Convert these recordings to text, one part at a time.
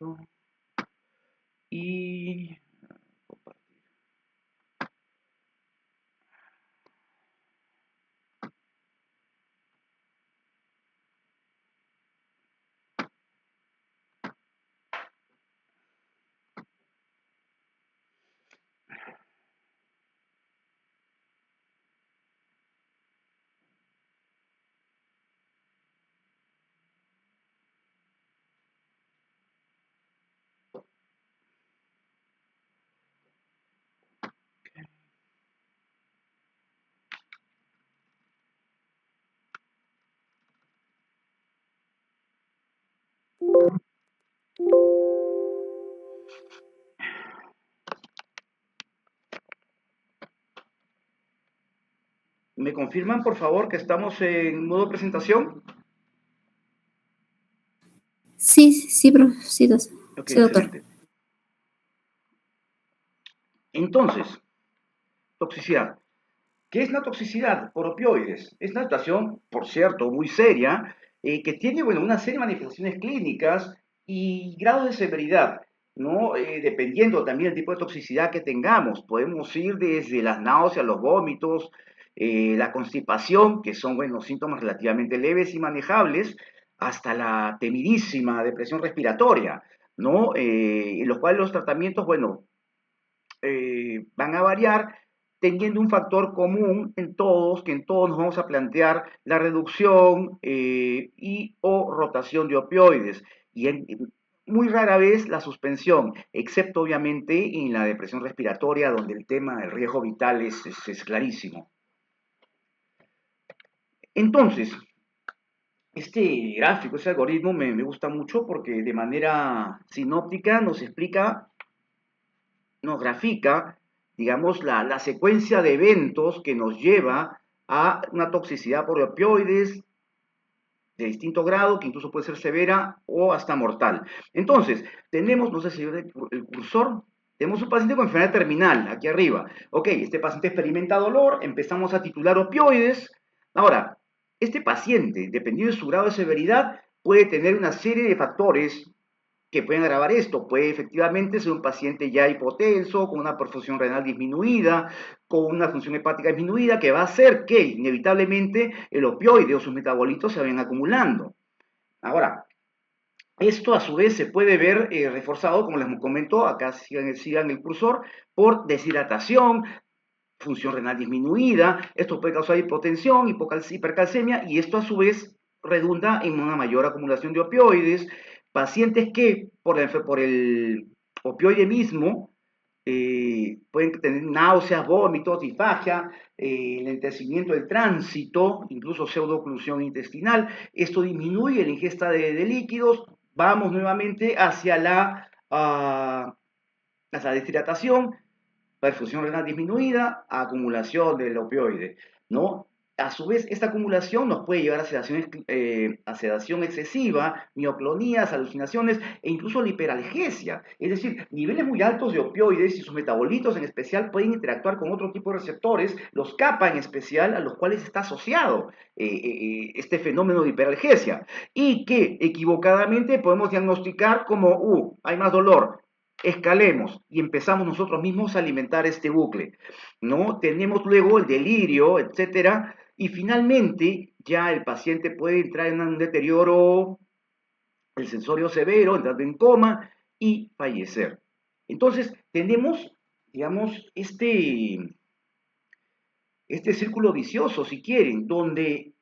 esto. Y compartir. ¿Me confirman, por favor, que estamos en modo presentación? Sí, sí, sí, Ok, sí, doctor. excelente. Entonces, toxicidad. ¿Qué es la toxicidad por opioides? Es una situación, por cierto, muy seria, que tiene, bueno, una serie de manifestaciones clínicas y grado de severidad, ¿no? Dependiendo también del tipo de toxicidad que tengamos. Podemos ir desde las náuseas, los vómitos, la constipación, que son, bueno, síntomas relativamente leves y manejables, hasta la temidísima depresión respiratoria, ¿no? En los cuales los tratamientos, bueno, van a variar teniendo un factor común en todos, que en todos nos vamos a plantear la reducción y o rotación de opioides. Y muy rara vez la suspensión, excepto obviamente en la depresión respiratoria, donde el tema del riesgo vital es clarísimo. Entonces, este gráfico, este algoritmo me gusta mucho porque de manera sinóptica nos explica, nos grafica, digamos, la secuencia de eventos que nos lleva a una toxicidad por opioides de distinto grado, que incluso puede ser severa o hasta mortal. Entonces, tenemos, no sé si el cursor, tenemos un paciente con enfermedad terminal, aquí arriba. Ok, este paciente experimenta dolor, empezamos a titular opioides. Ahora, este paciente, dependiendo de su grado de severidad, puede tener una serie de factores que pueden agravar esto. Puede efectivamente ser un paciente ya hipotenso, con una perfusión renal disminuida, con una función hepática disminuida, que va a hacer que inevitablemente el opioide o sus metabolitos se vayan acumulando. Ahora, esto a su vez se puede ver reforzado, como les comento, acá sigan el cursor, por deshidratación, función renal disminuida, esto puede causar hipotensión, hipercalcemia, y esto a su vez redunda en una mayor acumulación de opioides. Pacientes que por el opioide mismo pueden tener náuseas, vómitos, disfagia, lentecimiento del tránsito, incluso pseudoclusión intestinal. Esto disminuye la ingesta de líquidos. Vamos nuevamente hacia la deshidratación, perfusión renal disminuida, acumulación del opioide, ¿no? A su vez, esta acumulación nos puede llevar a sedación excesiva, mioclonías, alucinaciones e incluso la hiperalgesia. Es decir, niveles muy altos de opioides y sus metabolitos en especial pueden interactuar con otro tipo de receptores, los kappa en especial, a los cuales está asociado este fenómeno de hiperalgesia. Y que equivocadamente podemos diagnosticar como, hay más dolor, escalemos y empezamos nosotros mismos a alimentar este bucle, ¿no? Tenemos luego el delirio, etcétera, y finalmente ya el paciente puede entrar en un deterioro el sensorio severo, entrando en coma y fallecer. Entonces, tenemos, digamos, este círculo vicioso, si quieren, donde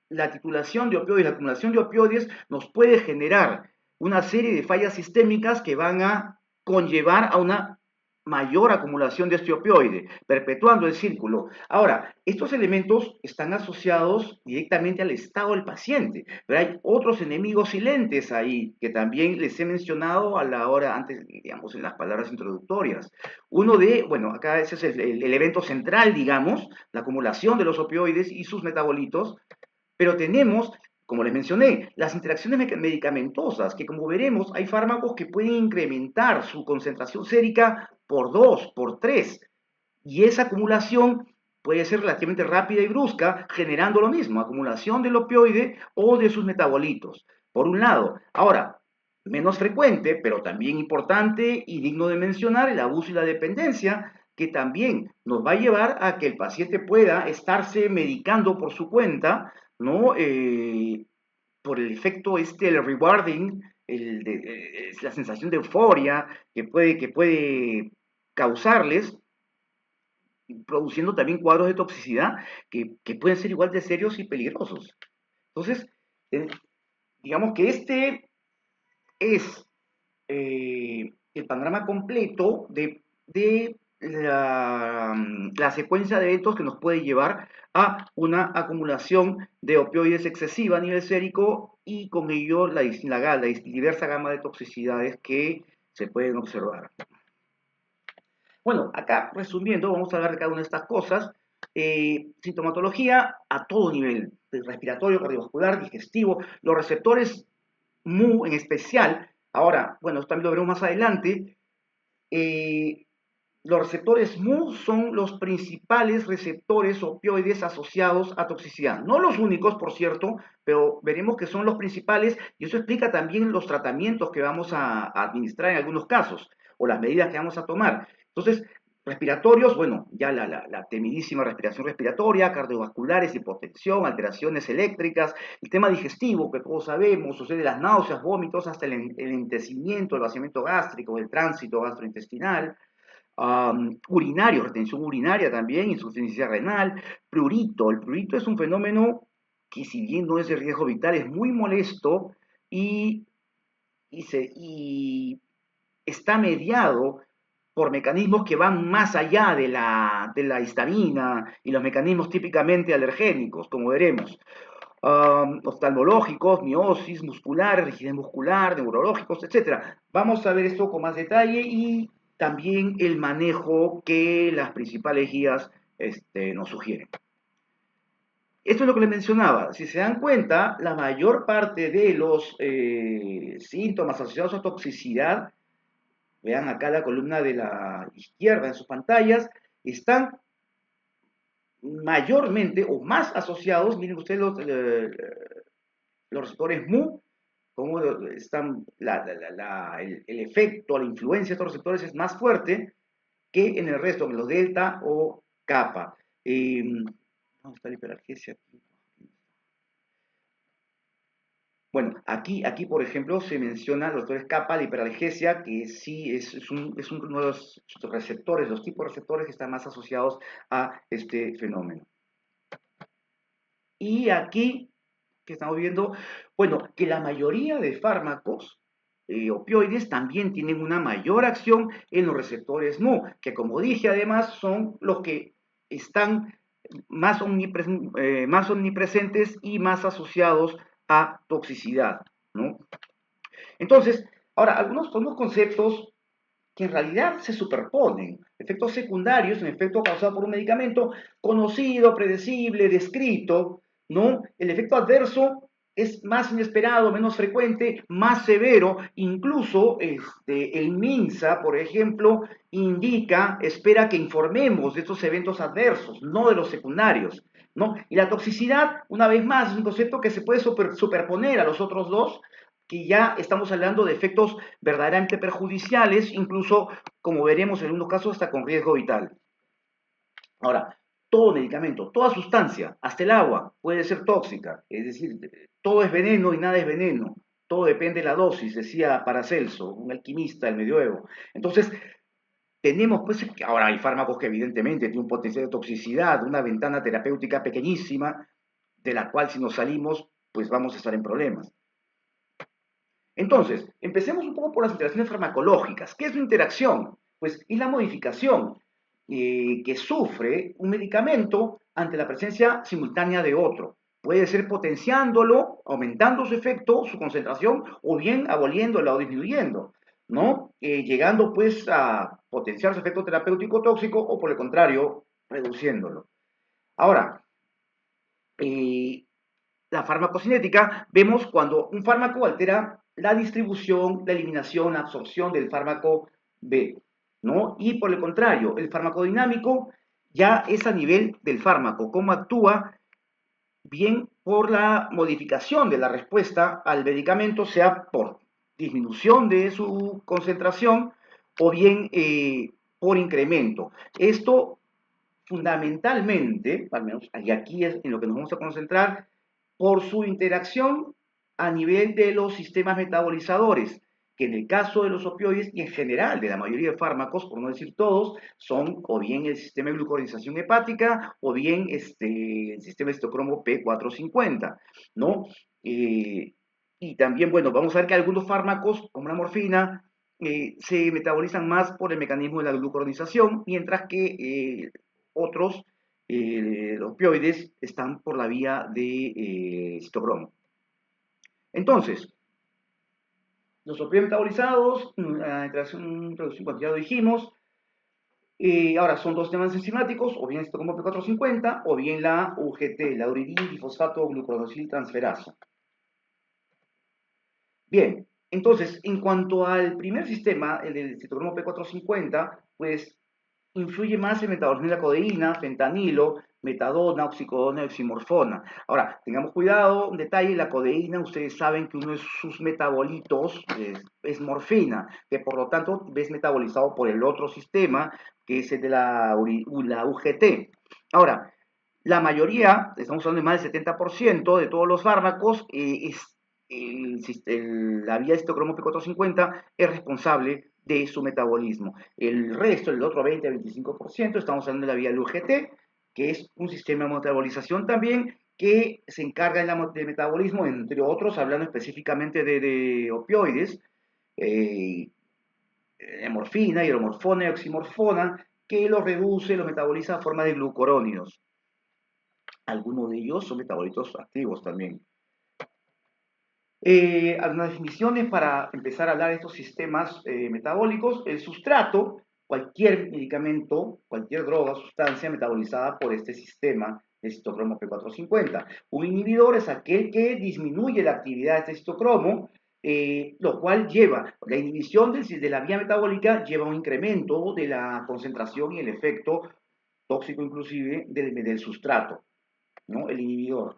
la titulación de opioides, la acumulación de opioides nos puede generar una serie de fallas sistémicas que van a conllevar a una mayor acumulación de este opioide, perpetuando el círculo. Ahora, estos elementos están asociados directamente al estado del paciente, pero hay otros enemigos silentes ahí que también les he mencionado a la hora, antes, digamos, en las palabras introductorias. Uno bueno, acá ese es el evento central, digamos, la acumulación de los opioides y sus metabolitos, pero tenemos, como les mencioné, las interacciones medicamentosas, que como veremos, hay fármacos que pueden incrementar su concentración sérica por 2, por 3, y esa acumulación puede ser relativamente rápida y brusca, generando lo mismo, acumulación del opioide o de sus metabolitos, por un lado. Ahora, Menos frecuente, pero también importante y digno de mencionar, el abuso y la dependencia, que también nos va a llevar a que el paciente pueda estarse medicando por su cuenta, ¿no? Por el efecto el rewarding, la sensación de euforia que puede causarles, produciendo también cuadros de toxicidad que pueden ser igual de serios y peligrosos. Entonces, eh, digamos que este es el panorama completo de la secuencia de eventos que nos puede llevar a una acumulación de opioides excesiva a nivel sérico y con ello la diversa gama de toxicidades que se pueden observar. Bueno, acá resumiendo, vamos a hablar de cada una de estas cosas. Sintomatología a todo nivel, respiratorio, cardiovascular, digestivo, los receptores MU en especial. Ahora, bueno, esto también lo veremos más adelante. eh, los receptores MU son los principales receptores opioides asociados a toxicidad. No los únicos, por cierto, pero veremos que son los principales y eso explica también los tratamientos que vamos a administrar en algunos casos o las medidas que vamos a tomar. Entonces, respiratorios, bueno, ya la temidísima respiración respiratoria, cardiovasculares, hipotensión, alteraciones eléctricas, el tema digestivo, que todos sabemos, sucede las náuseas, vómitos, hasta el entecimiento, el vaciamiento gástrico, el tránsito gastrointestinal, urinario, retención urinaria también, insuficiencia renal, prurito. El prurito es un fenómeno que si bien no es de riesgo vital, es muy molesto y, y está mediado por mecanismos que van más allá de la histamina y los mecanismos típicamente alergénicos, como veremos. Oftalmológicos, miosis muscular, rigidez muscular, neurológicos, etcétera. Vamos a ver esto con más detalle y también el manejo que las principales guías nos sugieren. Esto es lo que les mencionaba. Si se dan cuenta, la mayor parte de los síntomas asociados a toxicidad, vean acá la columna de la izquierda en sus pantallas, están mayormente o más asociados, miren ustedes los receptores MU, cómo están, el efecto, la influencia de estos receptores es más fuerte que en el resto, en los delta o kappa. ¿Dónde está la hiperalgesia? Bueno, aquí, por ejemplo, se menciona los receptores kappa, la hiperalgesia, que sí es uno de los receptores, los tipos de receptores que están más asociados a este fenómeno. Y aquí, que estamos viendo, bueno, que la mayoría de fármacos opioides también tienen una mayor acción en los receptores MU, que como dije además son los que están más omnipresentes y más asociados a toxicidad, ¿no? Entonces, ahora, algunos son los conceptos que en realidad se superponen. Efectos secundarios, un efecto causado por un medicamento conocido, predecible, descrito, ¿no? El efecto adverso es más inesperado, menos frecuente, más severo, incluso el MINSA, por ejemplo, espera que informemos de estos eventos adversos, no de los secundarios, ¿no? Y la toxicidad, una vez más, es un concepto que se puede superponer a los otros dos, que ya estamos hablando de efectos verdaderamente perjudiciales, incluso, como veremos en algunos casos, hasta con riesgo vital. Ahora, todo medicamento, toda sustancia, hasta el agua, puede ser tóxica, es decir, todo es veneno y nada es veneno, todo depende de la dosis, decía Paracelso, un alquimista del medioevo. Entonces, tenemos, pues, ahora hay fármacos que evidentemente tienen un potencial de toxicidad, una ventana terapéutica pequeñísima, de la cual si nos salimos, pues vamos a estar en problemas. Entonces, empecemos un poco por las interacciones farmacológicas. ¿Qué es la interacción? Pues es la modificación que sufre un medicamento ante la presencia simultánea de otro. Puede ser potenciándolo, aumentando su efecto, su concentración, o bien aboliéndola o disminuyendo, ¿no? Llegando pues a potenciar su efecto terapéutico tóxico o por el contrario, reduciéndolo. Ahora, la farmacocinética, vemos cuando un fármaco altera la distribución, la eliminación, la absorción del fármaco B, ¿no? Y por el contrario, el farmacodinámico ya es a nivel del fármaco, cómo actúa bien por la modificación de la respuesta al medicamento, sea por disminución de su concentración o bien por incremento. Esto fundamentalmente, al menos y aquí es en lo que nos vamos a concentrar, por su interacción a nivel de los sistemas metabolizadores, que en el caso de los opioides y en general de la mayoría de fármacos, por no decir todos, son o bien el sistema de glucuronización hepática o bien el sistema citocromo P450, ¿no? Y también, bueno, vamos a ver que algunos fármacos, como la morfina, se metabolizan más por el mecanismo de la glucuronización, mientras que otros opioides están por la vía de citocromo. Entonces, los opioides metabolizados, interacción, reducción, pues ya lo dijimos. Ahora, son dos temas enzimáticos, o bien citocromo P450, o bien la UGT, la uridina difosfato glucosil transferasa. Bien, entonces, en cuanto al primer sistema, el del citocromo P450, pues influye más en metabolismo de la codeína, fentanilo, metadona, oxicodona y oximorfona. Ahora, tengamos cuidado, un detalle, la codeína, ustedes saben que uno de sus metabolitos es morfina, que por lo tanto es metabolizado por el otro sistema, que es el de la UGT. Ahora, la mayoría, estamos hablando de más del 70% de todos los fármacos, la vía citocromo P450 es responsable de su metabolismo. El resto, el otro 20-25%, estamos hablando de la vía UGT, que es un sistema de metabolización también que se encarga del metabolismo, entre otros, hablando específicamente de opioides, morfina, hidromorfona y oximorfona, que lo reduce, lo metaboliza a forma de glucurónidos. Algunos de ellos son metabolitos activos también. Algunas definiciones para empezar a hablar de estos sistemas metabólicos. El sustrato, cualquier medicamento, cualquier droga o sustancia metabolizada por este sistema de citocromo P450. Un inhibidor es aquel que disminuye la actividad de este citocromo, lo cual lleva, la inhibición de la vía metabólica lleva a un incremento de la concentración y el efecto tóxico inclusive del sustrato, ¿no? El inhibidor.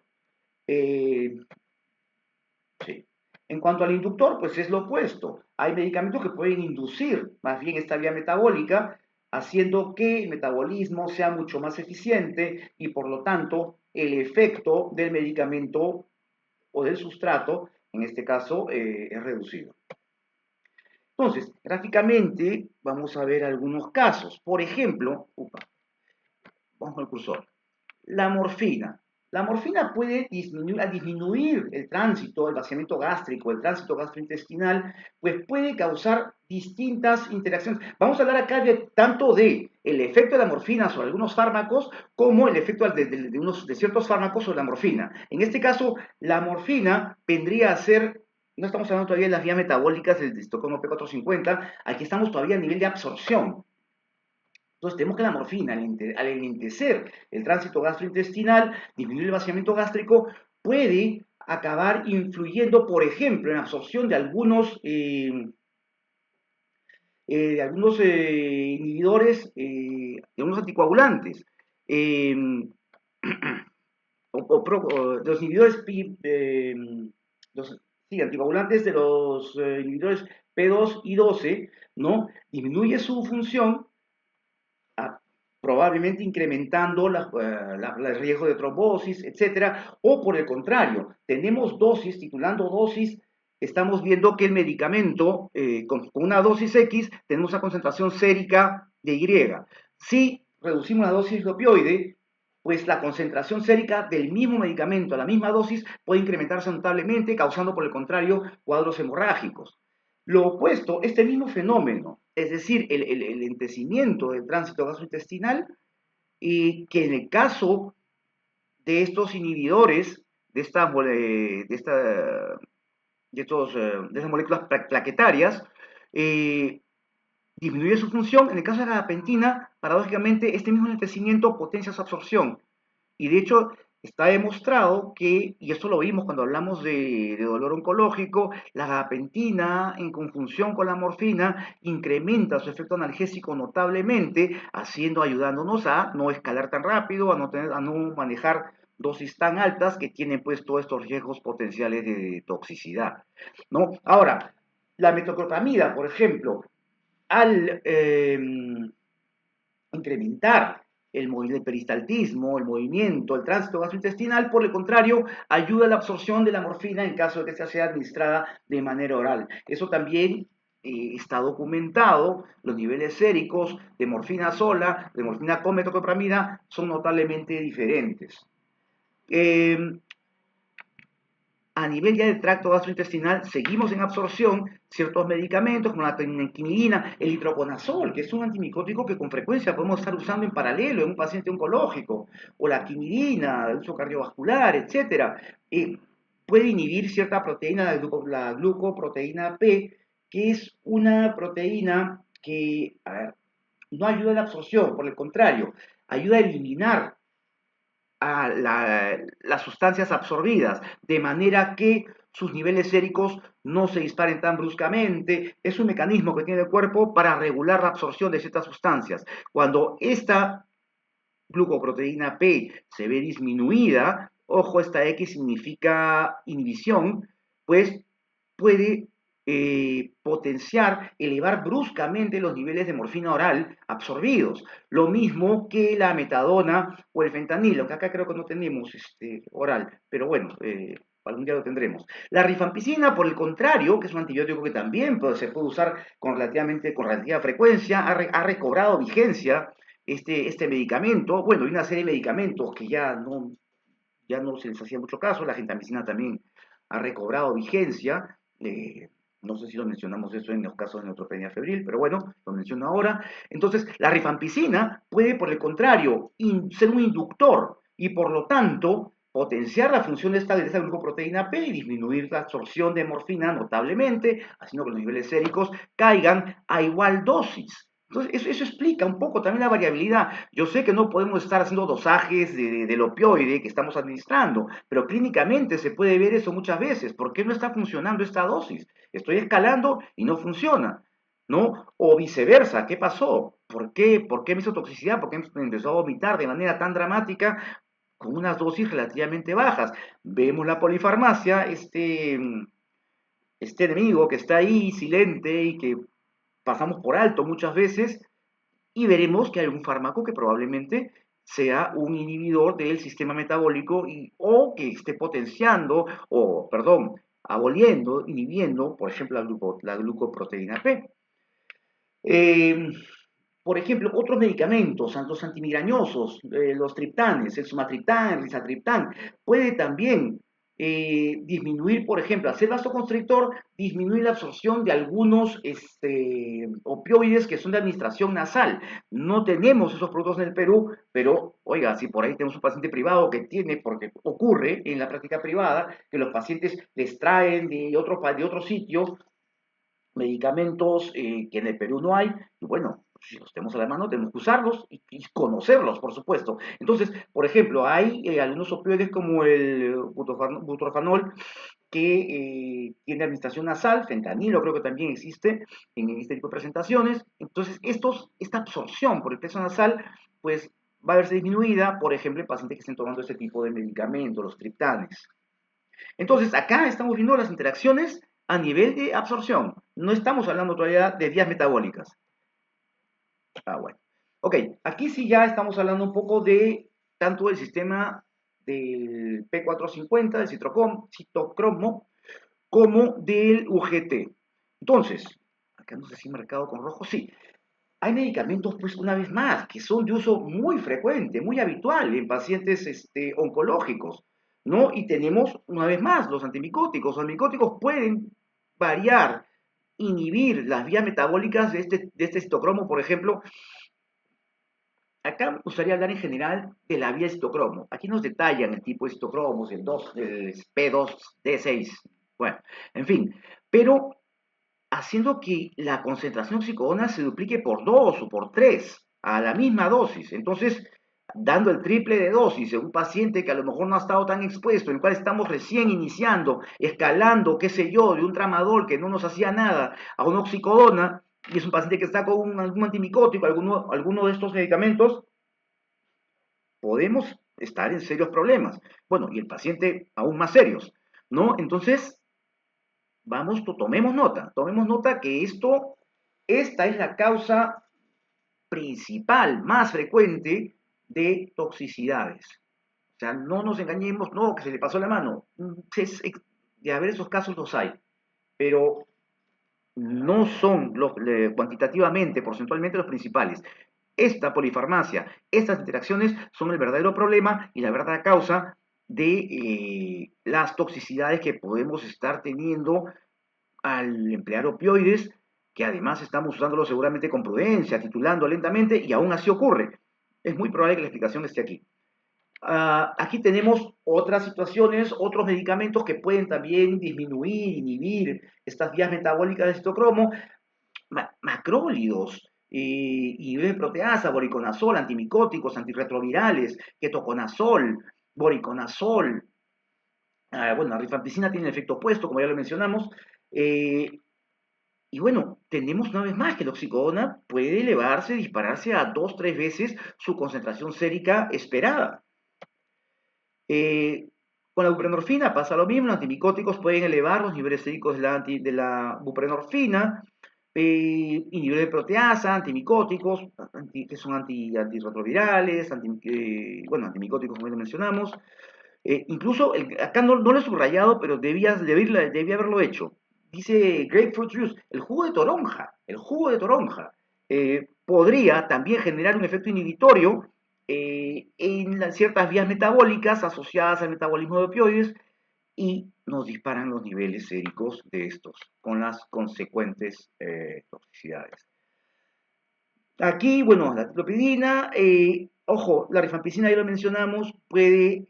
Sí. En cuanto al inductor, pues es lo opuesto. Hay medicamentos que pueden inducir más bien esta vía metabólica, haciendo que el metabolismo sea mucho más eficiente y por lo tanto el efecto del medicamento o del sustrato, en este caso, es reducido. Entonces, gráficamente vamos a ver algunos casos. Por ejemplo, vamos al cursor. La morfina. La morfina puede disminuir el tránsito, el vaciamiento gástrico, el tránsito gastrointestinal, pues puede causar distintas interacciones. Vamos a hablar acá tanto de el efecto de la morfina sobre algunos fármacos como el efecto de ciertos fármacos sobre la morfina. En este caso, la morfina vendría a ser, no estamos hablando todavía de las vías metabólicas del citocromo P450, aquí estamos todavía a nivel de absorción. Entonces tenemos que la morfina, al enlentecer el tránsito gastrointestinal, disminuir el vaciamiento gástrico, puede acabar influyendo, por ejemplo, en la absorción de algunos inhibidores, de algunos anticoagulantes, eh, de los inhibidores, anticoagulantes de los inhibidores P2 y 12, ¿no? Disminuye su función, probablemente incrementando el riesgo de trombosis, etcétera, o por el contrario, tenemos dosis, titulando dosis, estamos viendo que el medicamento, con una dosis X, tenemos una concentración sérica de Y. Si reducimos la dosis de opioide, pues la concentración sérica del mismo medicamento a la misma dosis puede incrementarse notablemente, causando por el contrario cuadros hemorrágicos. Lo opuesto, este mismo fenómeno, es decir, el lentecimiento del tránsito gastrointestinal, y que en el caso de estos inhibidores, de estas moléculas plaquetarias, disminuye su función. En el caso de la gabapentina, paradójicamente, este mismo lentecimiento potencia su absorción. Y de hecho, está demostrado que, y esto lo vimos cuando hablamos de dolor oncológico, la gabapentina en conjunción con la morfina incrementa su efecto analgésico notablemente, ayudándonos a no escalar tan rápido, a no manejar dosis tan altas que tienen pues todos estos riesgos potenciales de toxicidad, ¿no? Ahora, La metoclopramida, por ejemplo, al incrementar el peristaltismo, el movimiento, el tránsito gastrointestinal, por el contrario, ayuda a la absorción de la morfina en caso de que esta sea administrada de manera oral. Eso también está documentado, los niveles séricos de morfina sola, de morfina con metoclopramida, son notablemente diferentes. Eh, a nivel ya del tracto gastrointestinal, seguimos en absorción ciertos medicamentos como la quinidina, el itraconazol, que es un antimicótico que con frecuencia podemos estar usando en paralelo en un paciente oncológico, o la quinidina, de uso cardiovascular, etcétera. Puede inhibir cierta proteína, la glucoproteína P, que es una proteína que, a ver, no ayuda a la absorción, por el contrario, ayuda a eliminar a las sustancias absorbidas, de manera que sus niveles séricos no se disparen tan bruscamente. Es un mecanismo que tiene el cuerpo para regular la absorción de ciertas sustancias. Cuando esta glucoproteína P se ve disminuida, ojo, esta X significa inhibición, pues puede potenciar, elevar bruscamente los niveles de morfina oral absorbidos. Lo mismo que la metadona o el fentanilo, que acá creo que no tenemos oral, pero bueno, algún día lo tendremos. La rifampicina, por el contrario, que es un antibiótico que también se puede usar con relativa frecuencia, ha recobrado vigencia este medicamento. Bueno, hay una serie de medicamentos que ya no se les hacía mucho caso, la gentamicina también ha recobrado vigencia, no sé si lo mencionamos eso en los casos de neutropenia febril, pero bueno, lo menciono ahora. Entonces, la rifampicina puede, por el contrario, ser un inductor y por lo tanto potenciar la función de esta glucoproteína P y disminuir la absorción de morfina notablemente, haciendo que los niveles séricos caigan a igual dosis. Entonces, eso explica un poco también la variabilidad. Yo sé que no podemos estar haciendo dosajes del opioide que estamos administrando, pero clínicamente se puede ver eso muchas veces. ¿Por qué no está funcionando esta dosis? Estoy escalando y no funciona, ¿no? O viceversa, ¿qué pasó? ¿Por qué me hizo toxicidad? ¿Por qué me empezó a vomitar de manera tan dramática con unas dosis relativamente bajas? Vemos la polifarmacia, este enemigo que está ahí silente y que pasamos por alto muchas veces, y veremos que hay un fármaco que probablemente sea un inhibidor del sistema metabólico o que esté potenciando, o perdón, aboliendo, inhibiendo, por ejemplo, la glucoproteína P. Eh, por ejemplo, otros medicamentos, los antimigrañosos, los triptanes, el sumatriptán, el rizatriptán, puede también disminuir, por ejemplo, al ser vasoconstrictor, disminuir la absorción de algunos opioides que son de administración nasal. No tenemos esos productos en el Perú, pero, oiga, si por ahí tenemos un paciente privado que tiene, porque ocurre en la práctica privada, que los pacientes les traen de otro sitio medicamentos que en el Perú no hay, y bueno, si los tenemos a la mano, tenemos que usarlos y conocerlos, por supuesto. Entonces, por ejemplo, hay algunos opioides como el butorfanol que tiene administración nasal, fentanilo creo que también existe en este tipo de presentaciones. Entonces, esta absorción por el peso nasal, pues va a verse disminuida, por ejemplo, en pacientes que estén tomando este tipo de medicamentos, los triptanes. Entonces, acá estamos viendo las interacciones a nivel de absorción. No estamos hablando todavía de vías metabólicas. Ah, bueno. Ok, aquí sí ya estamos hablando un poco de tanto del sistema del P450, del citocromo, como del UGT. Entonces, acá no sé si marcado con rojo, sí. Hay medicamentos, pues, una vez más, que son de uso muy frecuente, muy habitual en pacientes oncológicos, ¿no? Y tenemos, una vez más, los antimicóticos. Los antimicóticos pueden variar, inhibir las vías metabólicas de este citocromo, por ejemplo. Acá me gustaría hablar en general de la vía citocromo. Aquí nos detallan el tipo de citocromos, el P2D6. Bueno, en fin, pero haciendo que la concentración de oxicodona se duplique por 2 o por 3 a la misma dosis. Entonces, dando el triple de dosis en un paciente que a lo mejor no ha estado tan expuesto, en el cual estamos recién iniciando, escalando, qué sé yo, de un tramadol que no nos hacía nada a una oxicodona, y es un paciente que está con algún antimicótico, alguno de estos medicamentos, podemos estar en serios problemas. Bueno, y el paciente aún más serios, ¿no? Entonces, tomemos nota que esta es la causa principal, más frecuente de toxicidades. O sea, no nos engañemos, no, que se le pasó la mano. De haber esos casos los hay, pero no son cuantitativamente, porcentualmente los principales. Esta polifarmacia, estas interacciones son el verdadero problema y la verdadera causa de las toxicidades que podemos estar teniendo al emplear opioides, que además estamos usándolo seguramente con prudencia, titulando lentamente, y aún así ocurre. Es muy probable que la explicación esté aquí. Aquí tenemos otras situaciones, otros medicamentos que pueden también disminuir, inhibir estas vías metabólicas de citocromo, macrólidos, inhibidores de proteasa, voriconazol, antimicóticos, antirretrovirales, ketoconazol, voriconazol. Bueno, la rifampicina tiene el efecto opuesto, como ya lo mencionamos. Y bueno, tenemos una vez más que la oxicodona puede elevarse, dispararse a 2, 3 veces su concentración sérica esperada. Con la buprenorfina pasa lo mismo, los antimicóticos pueden elevar los niveles séricos de la buprenorfina, inhibidores de proteasa, antimicóticos, que son antirretrovirales, bueno, antimicóticos como ya mencionamos. Incluso, acá no lo he subrayado, pero debía haberlo hecho. Dice grapefruit juice, el jugo de toronja, podría también generar un efecto inhibitorio en ciertas vías metabólicas asociadas al metabolismo de opioides y nos disparan los niveles séricos de estos, con las consecuentes toxicidades. Aquí, bueno, la clopidina, ojo, la rifampicina ya lo mencionamos, puede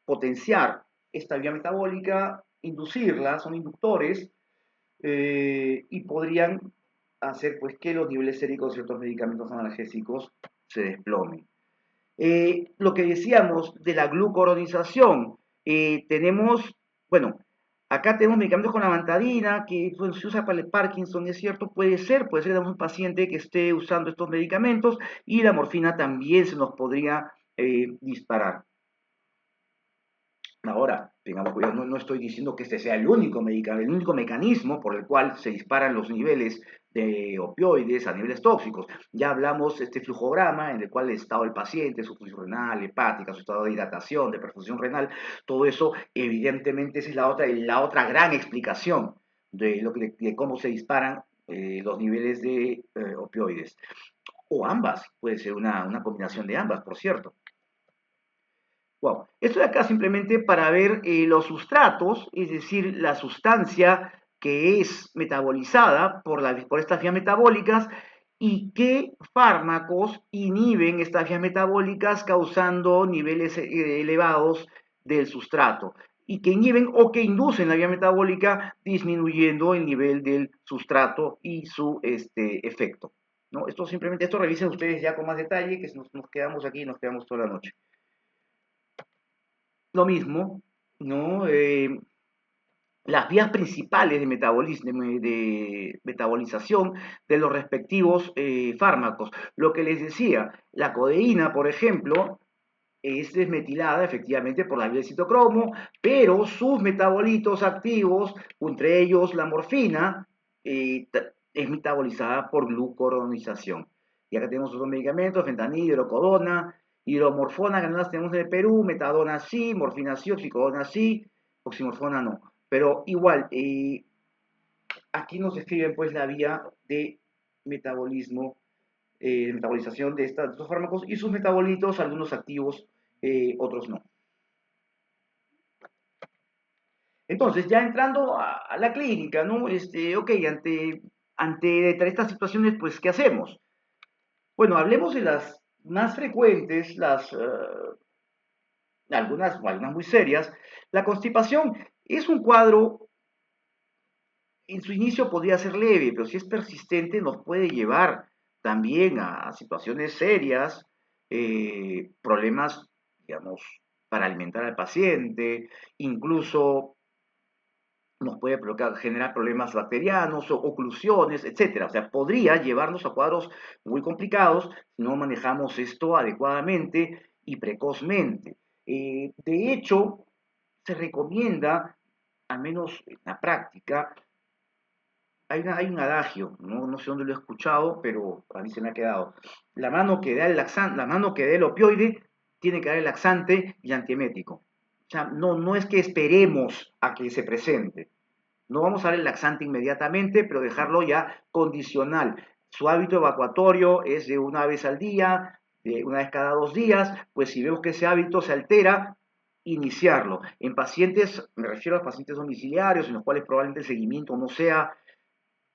potenciar esta vía metabólica, inducirla, son inductores, y podrían hacer pues que los niveles séricos de ciertos medicamentos analgésicos se desplomen. Lo que decíamos de la glucoronización, tenemos, bueno, acá tenemos medicamentos con amantadina, que bueno, se usa para el Parkinson, es cierto, puede ser que tenemos un paciente que esté usando estos medicamentos, y la morfina también se nos podría disparar. Ahora, tengamos cuidado, no estoy diciendo que este sea el único medicamento, el único mecanismo por el cual se disparan los niveles de opioides a niveles tóxicos. Ya hablamos de este flujograma en el cual el estado del paciente, su función renal, hepática, su estado de hidratación, de perfusión renal, todo eso evidentemente esa es la otra gran explicación de cómo se disparan los niveles de opioides. O ambas, puede ser una combinación de ambas, por cierto. Wow. Esto de acá simplemente para ver los sustratos, es decir, la sustancia que es metabolizada por estas vías metabólicas y qué fármacos inhiben estas vías metabólicas causando niveles elevados del sustrato y que inhiben o que inducen la vía metabólica disminuyendo el nivel del sustrato y su efecto. ¿No? Esto revisen ustedes ya con más detalle, que nos quedamos aquí y nos quedamos toda la noche. Lo mismo, ¿no? Las vías principales de metabolización de los respectivos fármacos. Lo que les decía, la codeína, por ejemplo, es desmetilada efectivamente por la vía del citocromo, pero sus metabolitos activos, entre ellos la morfina, es metabolizada por glucoronización. Y acá tenemos otros medicamentos, fentanil, hidrocodona, hidromorfona, que no las tenemos en el Perú, metadona sí, morfina sí, oxicodona sí, oximorfona no. Pero igual, aquí nos describen pues la vía de metabolismo, metabolización de estos fármacos y sus metabolitos, algunos activos, otros no. Entonces, ya entrando a la clínica, ¿no? Ok, ante estas situaciones, pues, ¿qué hacemos? Bueno, hablemos de las más frecuentes, algunas muy serias. La constipación es un cuadro, en su inicio podría ser leve, pero si es persistente nos puede llevar también a situaciones serias, problemas, digamos, para alimentar al paciente, incluso nos puede generar problemas bacterianos, oclusiones, etcétera. O sea, podría llevarnos a cuadros muy complicados si no manejamos esto adecuadamente y precozmente. De hecho, se recomienda al menos en la práctica, hay un adagio, no sé dónde lo he escuchado, pero a mí se me ha quedado. La mano que da el laxante, la mano que da el opioide tiene que dar el laxante y antiemético. O sea, no es que esperemos a que se presente. No vamos a dar el laxante inmediatamente, pero dejarlo ya condicional. Su hábito evacuatorio es de una vez al día, de una vez cada 2 días, pues si vemos que ese hábito se altera, iniciarlo. En pacientes, me refiero a pacientes domiciliarios, en los cuales probablemente el seguimiento no sea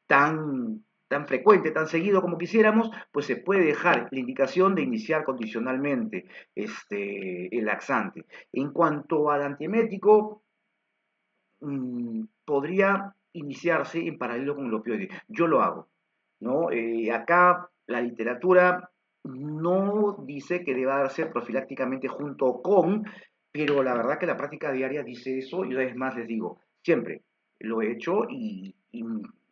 tan frecuente, tan seguido como quisiéramos, pues se puede dejar la indicación de iniciar condicionalmente el laxante. En cuanto al antiemético, podría iniciarse en paralelo con el opioide. Yo lo hago, ¿no? Acá la literatura no dice que deba darse profilácticamente junto con, pero la verdad que la práctica diaria dice eso y una vez más les digo, siempre lo he hecho y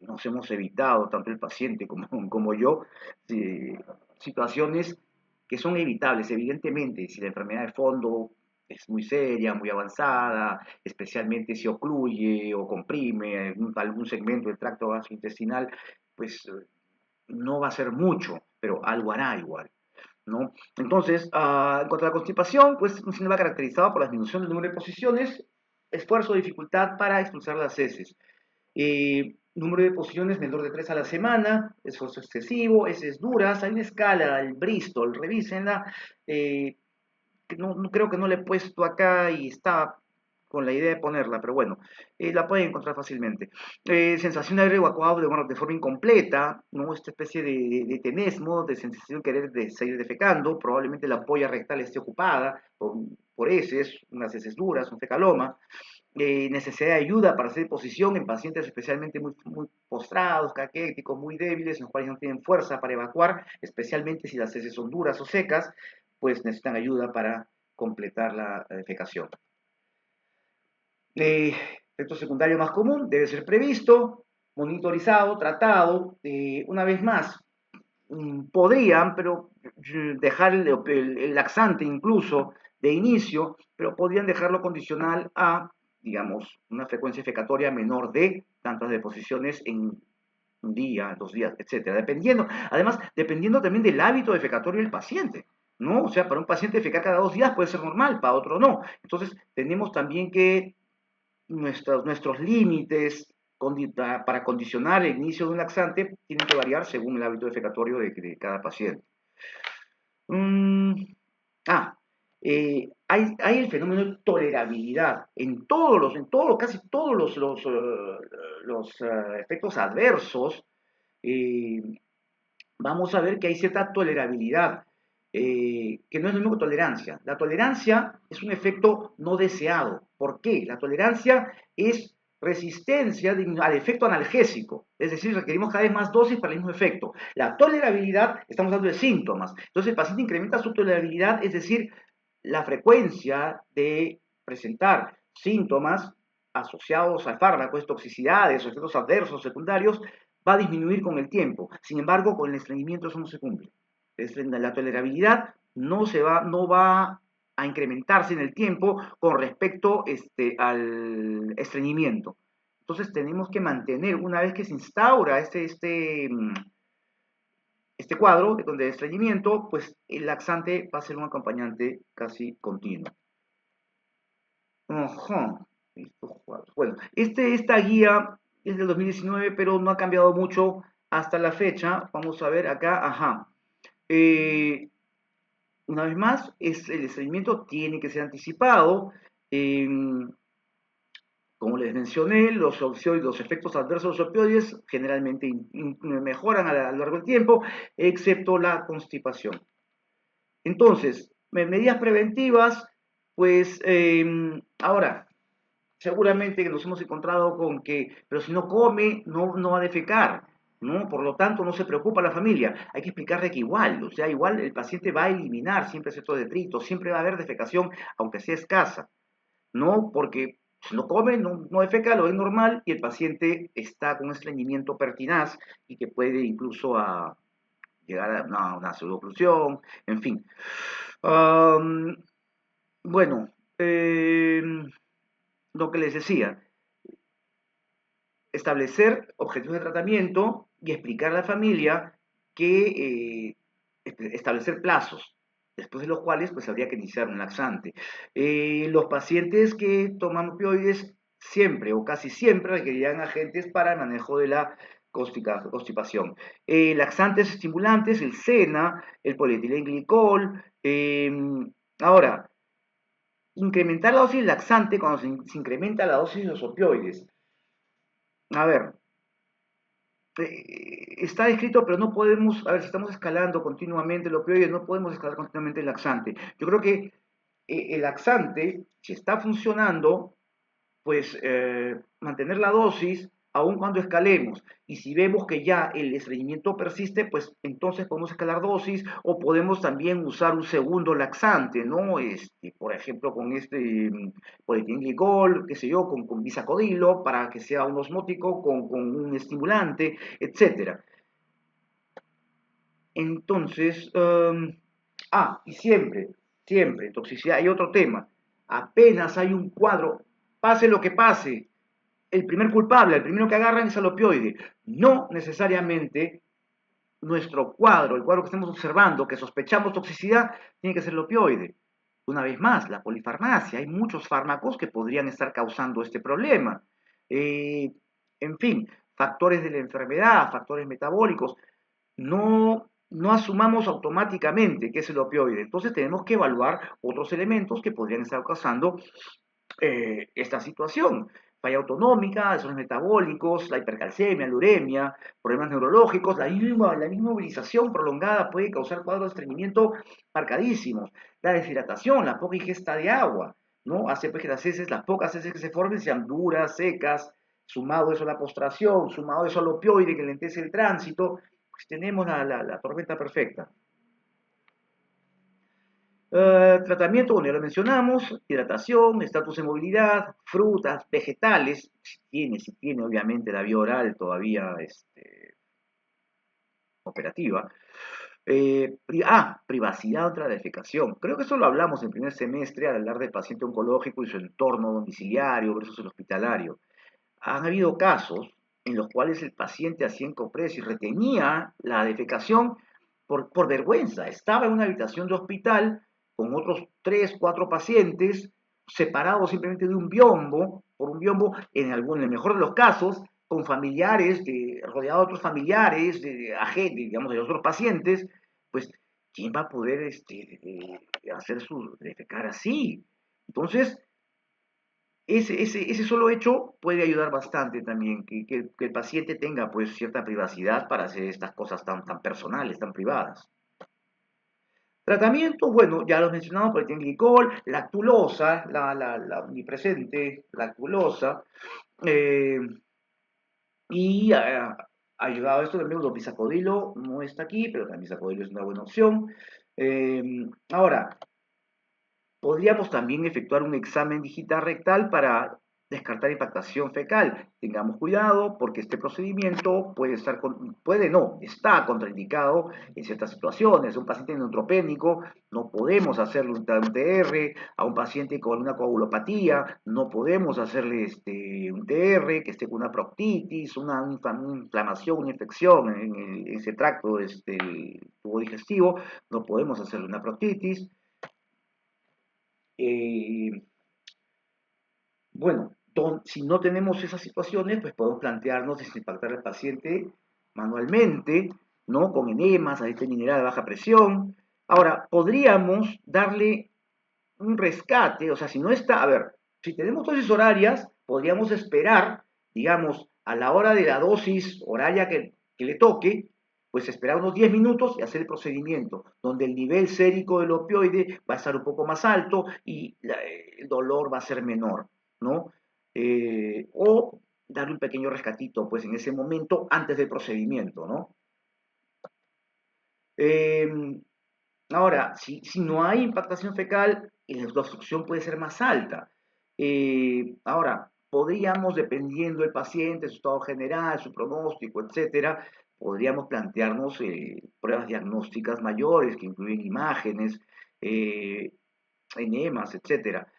nos hemos evitado, tanto el paciente como yo, eh, situaciones que son evitables, evidentemente, si la enfermedad de fondo es muy seria, muy avanzada, especialmente si ocluye o comprime algún segmento del tracto gastrointestinal, pues no va a ser mucho, pero algo hará igual, ¿no? Entonces, en cuanto a la constipación, pues un síndrome caracterizado por la disminución del número de posiciones, esfuerzo o dificultad para expulsar las heces. Número de posiciones menor de 3 a la semana, esfuerzo excesivo, heces duras, hay una escala, el Bristol, revísenla, que creo que no la he puesto acá y estaba con la idea de ponerla, pero bueno, la pueden encontrar fácilmente. Sensación de aire evacuado de forma incompleta, ¿no? Esta especie de tenesmo, de sensación de querer seguir defecando, probablemente la ampolla rectal esté ocupada por heces, unas heces duras, un fecaloma. Necesidad de ayuda para hacer posición en pacientes especialmente muy postrados, caquéticos, muy débiles, en los cuales no tienen fuerza para evacuar, especialmente si las heces son duras o secas, pues necesitan ayuda para completar la defecación. Efecto secundario más común debe ser previsto, monitorizado, tratado. Una vez más, podrían, pero dejar el laxante incluso de inicio, pero podrían dejarlo condicional a, digamos, una frecuencia fecatoria menor de tantas deposiciones en un día, 2 días, etcétera, dependiendo, además, dependiendo también del hábito defecatorio del paciente, ¿no? O sea, para un paciente defecar cada 2 días puede ser normal, para otro no. Entonces, tenemos también que nuestros límites para condicionar el inicio de un laxante tienen que variar según el hábito defecatorio de cada paciente. Mm, ah, hay el fenómeno de tolerabilidad casi todos los efectos adversos. eh, Vamos a ver que hay cierta tolerabilidad, que no es lo mismo que tolerancia. La tolerancia es un efecto no deseado. ¿Por qué? La tolerancia es resistencia al efecto analgésico, es decir, requerimos cada vez más dosis para el mismo efecto. La tolerabilidad, estamos hablando de síntomas. Entonces el paciente incrementa su tolerabilidad, es decir, la frecuencia de presentar síntomas asociados al fármaco, toxicidades o efectos adversos secundarios, va a disminuir con el tiempo. Sin embargo, con el estreñimiento eso no se cumple. La tolerabilidad no va a incrementarse en el tiempo con respecto al estreñimiento. Entonces tenemos que mantener, una vez que se instaura este cuadro de estreñimiento, pues el laxante va a ser un acompañante casi continuo. Ajá. Bueno, esta guía es del 2019, pero no ha cambiado mucho hasta la fecha. Vamos a ver acá, ajá. Eh, una vez más, el estreñimiento tiene que ser anticipado. Eh, Como les mencioné, los efectos adversos de los opioides generalmente mejoran a lo largo del tiempo, excepto la constipación. Entonces, medidas preventivas, pues ahora, seguramente nos hemos encontrado con que, pero si no come, no va a defecar, ¿no? Por lo tanto, no se preocupa la familia. Hay que explicarle que igual, o sea, igual el paciente va a eliminar siempre ciertos detritos, siempre va a haber defecación, aunque sea escasa, ¿no? Porque si no come, no defeca, lo es normal y el paciente está con un estreñimiento pertinaz y que puede incluso llegar a una pseudoclusión, en fin. Bueno, lo que les decía, establecer objetivos de tratamiento y explicar a la familia que establecer plazos, después de los cuales pues habría que iniciar un laxante. Los pacientes que toman opioides siempre o casi siempre requerirán agentes para el manejo de la constipación. Laxantes estimulantes, el SENA, el polietilenglicol. Ahora, incrementar la dosis laxante cuando se incrementa la dosis de los opioides. A ver, está escrito, pero no podemos, a ver, si estamos escalando continuamente el opioide, no podemos escalar continuamente el laxante. Yo creo que el laxante, si está funcionando, pues mantener la dosis aun cuando escalemos. Y si vemos que ya el estreñimiento persiste, pues entonces podemos escalar dosis o podemos también usar un segundo laxante, ¿no? Por ejemplo, con polietilenglicol, qué sé yo, con bisacodilo, para que sea un osmótico, con un estimulante, etcétera. Entonces, y siempre, toxicidad. Hay otro tema. Apenas hay un cuadro, pase lo que pase, el primer culpable, el primero que agarran es al opioide. No necesariamente nuestro cuadro, el cuadro que estamos observando, que sospechamos toxicidad, tiene que ser el opioide. Una vez más, la polifarmacia. Hay muchos fármacos que podrían estar causando este problema. Eh, en fin, factores de la enfermedad, factores metabólicos. No asumamos automáticamente que es el opioide. Entonces tenemos que evaluar otros elementos que podrían estar causando esta situación. Falla autonómica, desórdenes metabólicos, la hipercalcemia, la uremia, problemas neurológicos, la inmovilización prolongada puede causar cuadros de estreñimiento marcadísimos. La deshidratación, la poca ingesta de agua, ¿no? Hace pues que las pocas heces que se formen sean duras, secas, sumado eso a la postración, sumado eso al opioide que lentece el tránsito, pues tenemos la tormenta perfecta. Tratamiento, bueno, ya lo mencionamos, hidratación, estatus de movilidad, frutas, vegetales, si tiene obviamente la vía oral todavía operativa. Privacidad contra la defecación. Creo que eso lo hablamos en primer semestre al hablar del paciente oncológico y su entorno domiciliario versus el hospitalario. Han habido casos en los cuales el paciente hacía encompresa y retenía la defecación por vergüenza. Estaba en una habitación de hospital con otros 3, 4 pacientes, separados simplemente de un biombo, por un biombo, en el mejor de los casos, con familiares, rodeado de otros familiares, agentes, digamos, de los otros pacientes, pues, ¿quién va a poder hacer su defecar así? Entonces, ese solo hecho puede ayudar bastante también, que el paciente tenga pues cierta privacidad para hacer estas cosas tan personales, tan privadas. Tratamiento, bueno, ya lo mencionamos, polietilenglicol, lactulosa, la omnipresente lactulosa, eh, y ayudado a esto también el bisacodilo, no está aquí, pero también bisacodilo es una buena opción. Eh, Ahora, podríamos también efectuar un examen digital rectal para descartar impactación fecal. Tengamos cuidado porque este procedimiento está contraindicado en ciertas situaciones. Un paciente neutropénico no podemos hacerle un TR, a un paciente con una coagulopatía no podemos hacerle un TR que esté con una proctitis, una inflamación, una infección en ese tracto, el tubo digestivo, no podemos hacerle una proctitis. Eh, bueno, si no tenemos esas situaciones, pues podemos plantearnos desimpactar al paciente manualmente, ¿no? Con enemas, aceite mineral de baja presión. Ahora, podríamos darle un rescate, o sea, si no está, a ver, si tenemos dosis horarias, podríamos esperar, digamos, a la hora de la dosis horaria que le toque, pues esperar unos 10 minutos y hacer el procedimiento, donde el nivel sérico del opioide va a estar un poco más alto y el dolor va a ser menor, ¿no? O darle un pequeño rescatito, pues en ese momento, antes del procedimiento, ¿no? Eh, Ahora, si no hay impactación fecal, la obstrucción puede ser más alta. Ahora, podríamos, dependiendo del paciente, su estado general, su pronóstico, etcétera, podríamos plantearnos pruebas diagnósticas mayores que incluyen imágenes, enemas, etcétera.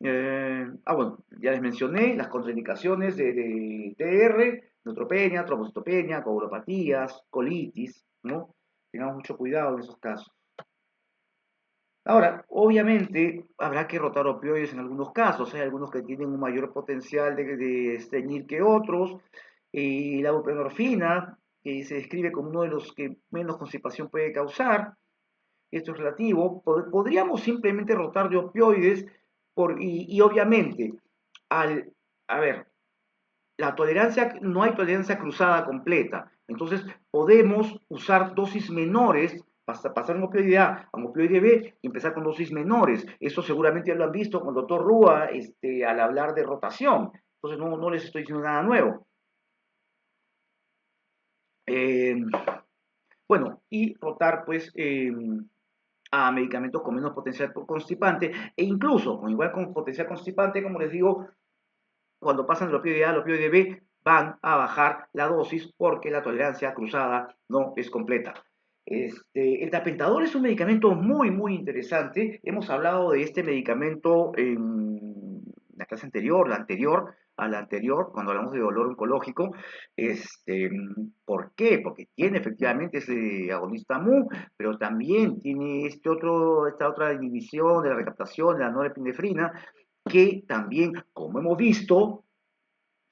Bueno, ya les mencioné las contraindicaciones de TR, neutropenia, trombocitopenia, coagulopatías, colitis, ¿no? Tengamos mucho cuidado en esos casos. Ahora, obviamente habrá que rotar opioides en algunos casos, hay algunos que tienen un mayor potencial de estreñir que otros, y la buprenorfina, que se describe como uno de los que menos constipación puede causar, esto es relativo, podríamos simplemente rotar de opioides y obviamente, al, a ver, la tolerancia, no hay tolerancia cruzada completa. Entonces, podemos usar dosis menores, pasar un opioide A a un opioide B y empezar con dosis menores. Eso seguramente ya lo han visto con el doctor Rúa al hablar de rotación. Entonces, no les estoy diciendo nada nuevo. Eh, bueno, y rotar, pues, a medicamentos con menos potencial constipante e incluso con igual con potencial constipante, como les digo, cuando pasan del opioide A al opioide B, van a bajar la dosis porque la tolerancia cruzada no es completa. El tapentadol es un medicamento muy interesante. Hemos hablado de este medicamento en la clase anterior, a la anterior, cuando hablamos de dolor oncológico. Este, ¿Por qué? Porque tiene efectivamente ese agonista MU, pero también tiene esta otra inhibición de la recaptación de la norepinefrina, que también, como hemos visto,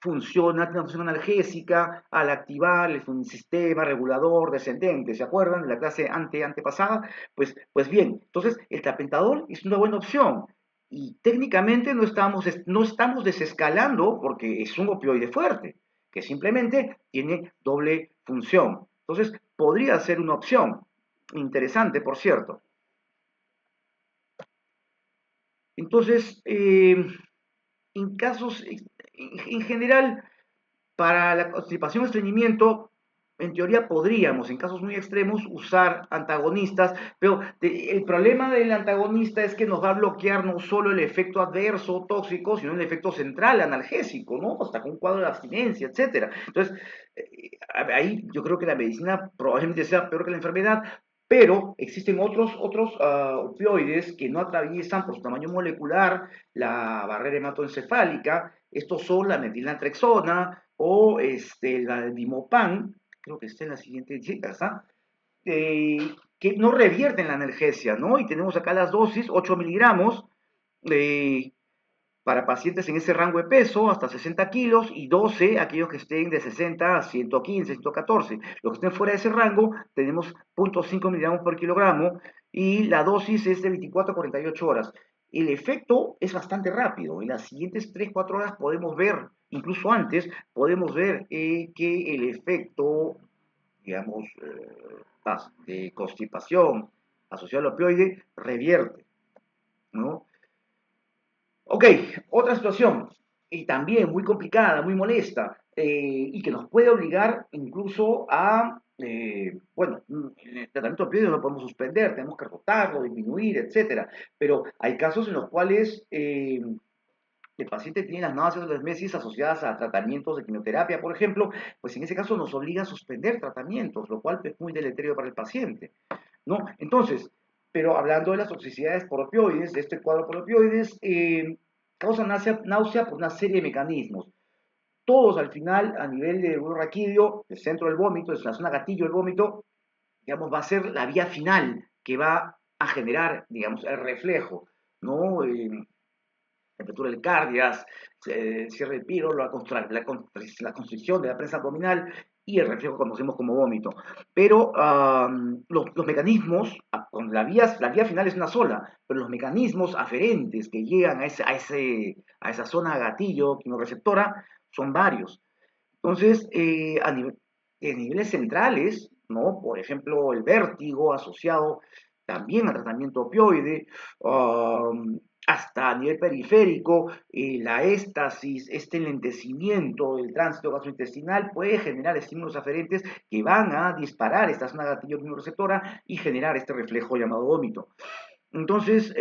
funciona, tiene una función analgésica al activar un sistema regulador descendente. ¿Se acuerdan de la clase antepasada? Pues bien, entonces el tapentadol es una buena opción. Y técnicamente no estamos desescalando porque es un opioide fuerte, que simplemente tiene doble función. Entonces, podría ser una opción. Interesante, por cierto. Entonces, en casos, en general, para la constipación y estreñimiento, en teoría podríamos, en casos muy extremos, usar antagonistas, pero el problema del antagonista es que nos va a bloquear no solo el efecto adverso tóxico, sino el efecto central analgésico, ¿no? Hasta con un cuadro de abstinencia, etcétera. Entonces, ahí yo creo que la medicina probablemente sea peor que la enfermedad, pero existen otros opioides que no atraviesan por su tamaño molecular la barrera hematoencefálica. Estos son la metilnaltrexona o la Dimopan, creo que está en la siguiente, sí, ¿está? Que no revierten la analgesia, ¿no? Y tenemos acá las dosis, 8 miligramos, eh, para pacientes en ese rango de peso, hasta 60 kilos, y 12 aquellos que estén de 60 a 115, 114. Los que estén fuera de ese rango, tenemos 0.5 miligramos por kilogramo, y la dosis es de 24 a 48 horas. El efecto es bastante rápido. En las siguientes 3-4 horas podemos ver, incluso antes, podemos ver que el efecto, digamos, de constipación asociado al opioide revierte, ¿no? Ok, otra situación, y también muy complicada, muy molesta, y que nos puede obligar incluso bueno, el tratamiento de opioides no lo podemos suspender, tenemos que rotarlo, disminuir, etcétera, pero hay casos en los cuales el paciente tiene las náuseas o las mesis asociadas a tratamientos de quimioterapia, por ejemplo, pues en ese caso nos obliga a suspender tratamientos, lo cual es muy deleterio para el paciente, ¿no? Entonces, pero hablando de las toxicidades por opioides, de este cuadro por opioides, causa náusea por una serie de mecanismos. Todos al final, a nivel de raquídeo, el centro del vómito, es la zona gatillo del vómito, digamos, va a ser la vía final que va a generar, digamos, el reflejo, ¿no? Apertura del cardias, cierre del piro, la constricción de la prensa abdominal y el reflejo que conocemos como vómito. Pero los mecanismos, con la vía final es una sola, pero los mecanismos aferentes que llegan a esa zona gatillo quimioreceptora son varios. Entonces, en niveles centrales, ¿no? Por ejemplo, el vértigo asociado también al tratamiento opioide, hasta a nivel periférico, la éstasis, este enlentecimiento del tránsito gastrointestinal puede generar estímulos aferentes que van a disparar esta zona gatillo quimioreceptora y generar este reflejo llamado vómito. Entonces,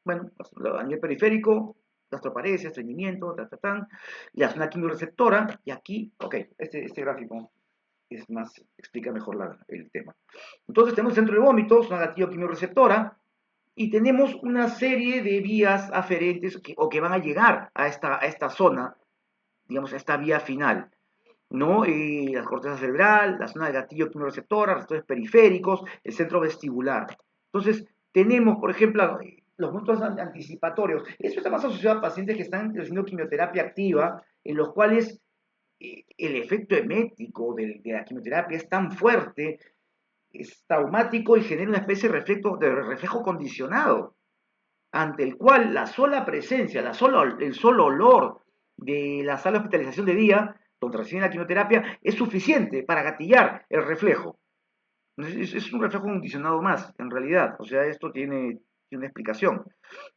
bueno, a nivel periférico, gastroparesia, estreñimiento, la zona quimioreceptora, y aquí, ok, este gráfico es más, explica mejor el tema. Entonces tenemos el centro de vómito, zona gatillo quimioreceptora, y tenemos una serie de vías aferentes o que van a llegar a esta zona, digamos, a esta vía final, ¿no? La corteza cerebral, la zona del gatillo quimioreceptora, receptores periféricos, el centro vestibular. Entonces, tenemos, por ejemplo, los métodos anticipatorios. Eso está más asociado a pacientes que están recibiendo quimioterapia activa, en los cuales el efecto emético de la quimioterapia es tan fuerte, es traumático y genera una especie de reflejo condicionado, ante el cual la sola presencia, el solo olor de la sala de hospitalización de día, donde reciben la quimioterapia, es suficiente para gatillar el reflejo. Es un reflejo condicionado más, en realidad. O sea, esto tiene una explicación.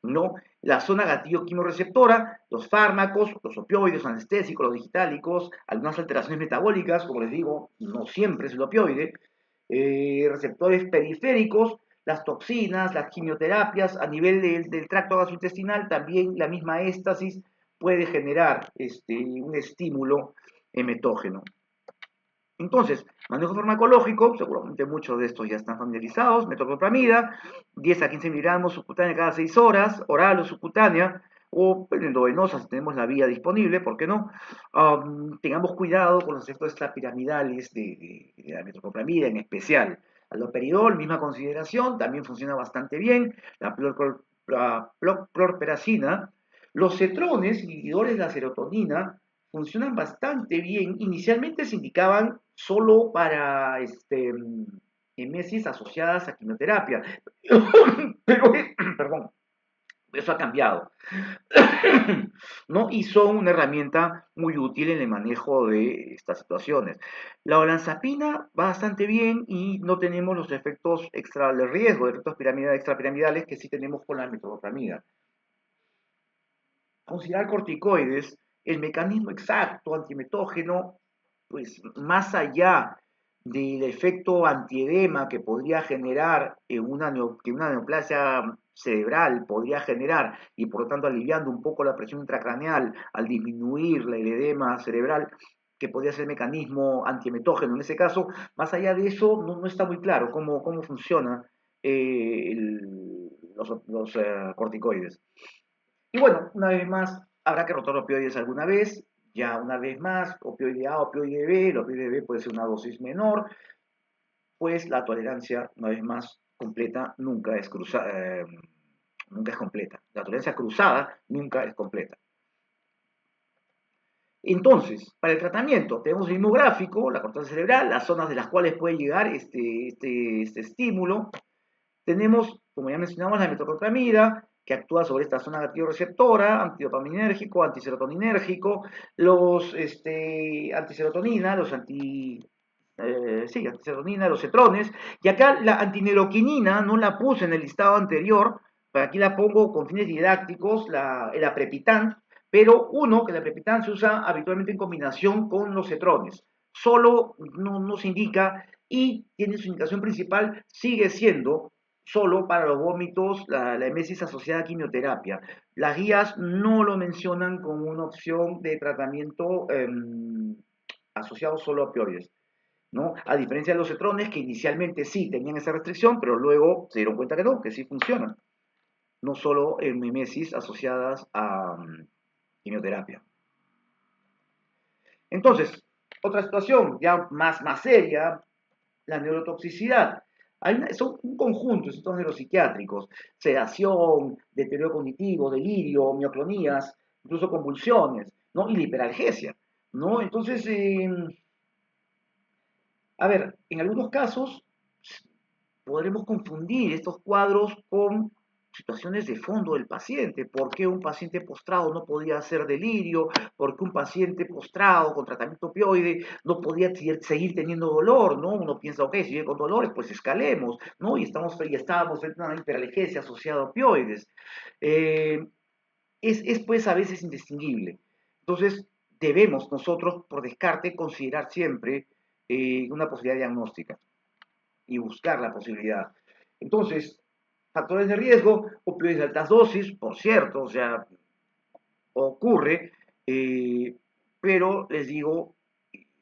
¿No? La zona gatillo quimioreceptora, los fármacos, los opioides, los anestésicos, los digitálicos, algunas alteraciones metabólicas, como les digo, no siempre es el opioide, receptores periféricos, las toxinas, las quimioterapias, a nivel del tracto gastrointestinal, también la misma éstasis puede generar un estímulo emetógeno. Entonces, manejo farmacológico, seguramente muchos de estos ya están familiarizados, metoclopramida, 10 a 15 miligramos subcutánea cada 6 horas, oral o subcutánea, o endovenosa si tenemos la vía disponible, ¿por qué no? Tengamos cuidado con los efectos extrapiramidales de la metoclopramida en especial. Aldoperidol, misma consideración, también funciona bastante bien, la clorperacina, los cetrones, inhibidores de la serotonina, funcionan bastante bien. Inicialmente se indicaban solo para emesis asociadas a quimioterapia, pero, perdón, eso ha cambiado, ¿no? Y son una herramienta muy útil en el manejo de estas situaciones. La olanzapina va bastante bien y no tenemos los efectos extra de riesgo, efectos extrapiramidales que sí tenemos con la metoclopramida. Considerar corticoides, el mecanismo exacto antiemetógeno, pues más allá del efecto antiedema que podría generar que una neoplasia cerebral podría generar y por lo tanto aliviando un poco la presión intracraneal al disminuir el edema cerebral, que podría ser mecanismo antiemetógeno en ese caso, más allá de eso no está muy claro cómo funciona los corticoides. Y bueno, una vez más, habrá que rotar opioides alguna vez, ya una vez más, opioide A, opioide B, el opioide B puede ser una dosis menor, pues la tolerancia, una vez más, completa nunca es nunca es completa. La tolerancia cruzada nunca es completa. Entonces, para el tratamiento, tenemos el mismo gráfico, la corteza cerebral, las zonas de las cuales puede llegar este estímulo. Tenemos, como ya mencionamos, la metoclopramida, que actúa sobre esta zona gatillo-receptora, antidopaminérgico, antiserotoninérgico, los antiserotonina, antiserotonina, los cetrones, y acá la antineroquinina no la puse en el listado anterior, pero aquí la pongo con fines didácticos, el aprepitant, pero que el aprepitant se usa habitualmente en combinación con los cetrones, solo no se indica y tiene su indicación principal, sigue siendo solo para los vómitos, la emesis asociada a quimioterapia. Las guías no lo mencionan como una opción de tratamiento asociado solo a opioides, ¿no? A diferencia de los cetrones, que inicialmente sí tenían esa restricción, pero luego se dieron cuenta que no, que sí funcionan. No solo en emesis asociadas a quimioterapia. Entonces, otra situación ya más seria, la neurotoxicidad. Son un conjunto de síntomas neuropsiquiátricos, sedación, deterioro cognitivo, delirio, mioclonías, incluso convulsiones, ¿no? Y la hiperalgesia, ¿no? Entonces, a ver, en algunos casos podremos confundir estos cuadros con situaciones de fondo del paciente. ¿Por qué un paciente postrado no podía hacer delirio? ¿Por qué un paciente postrado con tratamiento opioide no podía seguir teniendo dolor? ¿No? Uno piensa, ok, si sigue con dolores, pues escalemos, ¿no? Y estábamos frente a una hiperalgesia asociada a opioides. Es pues a veces indistinguible. Entonces, debemos nosotros, por descarte, considerar siempre una posibilidad diagnóstica y buscar la posibilidad. Entonces, factores de riesgo, opioides de altas dosis, por cierto, o sea, ocurre, pero les digo,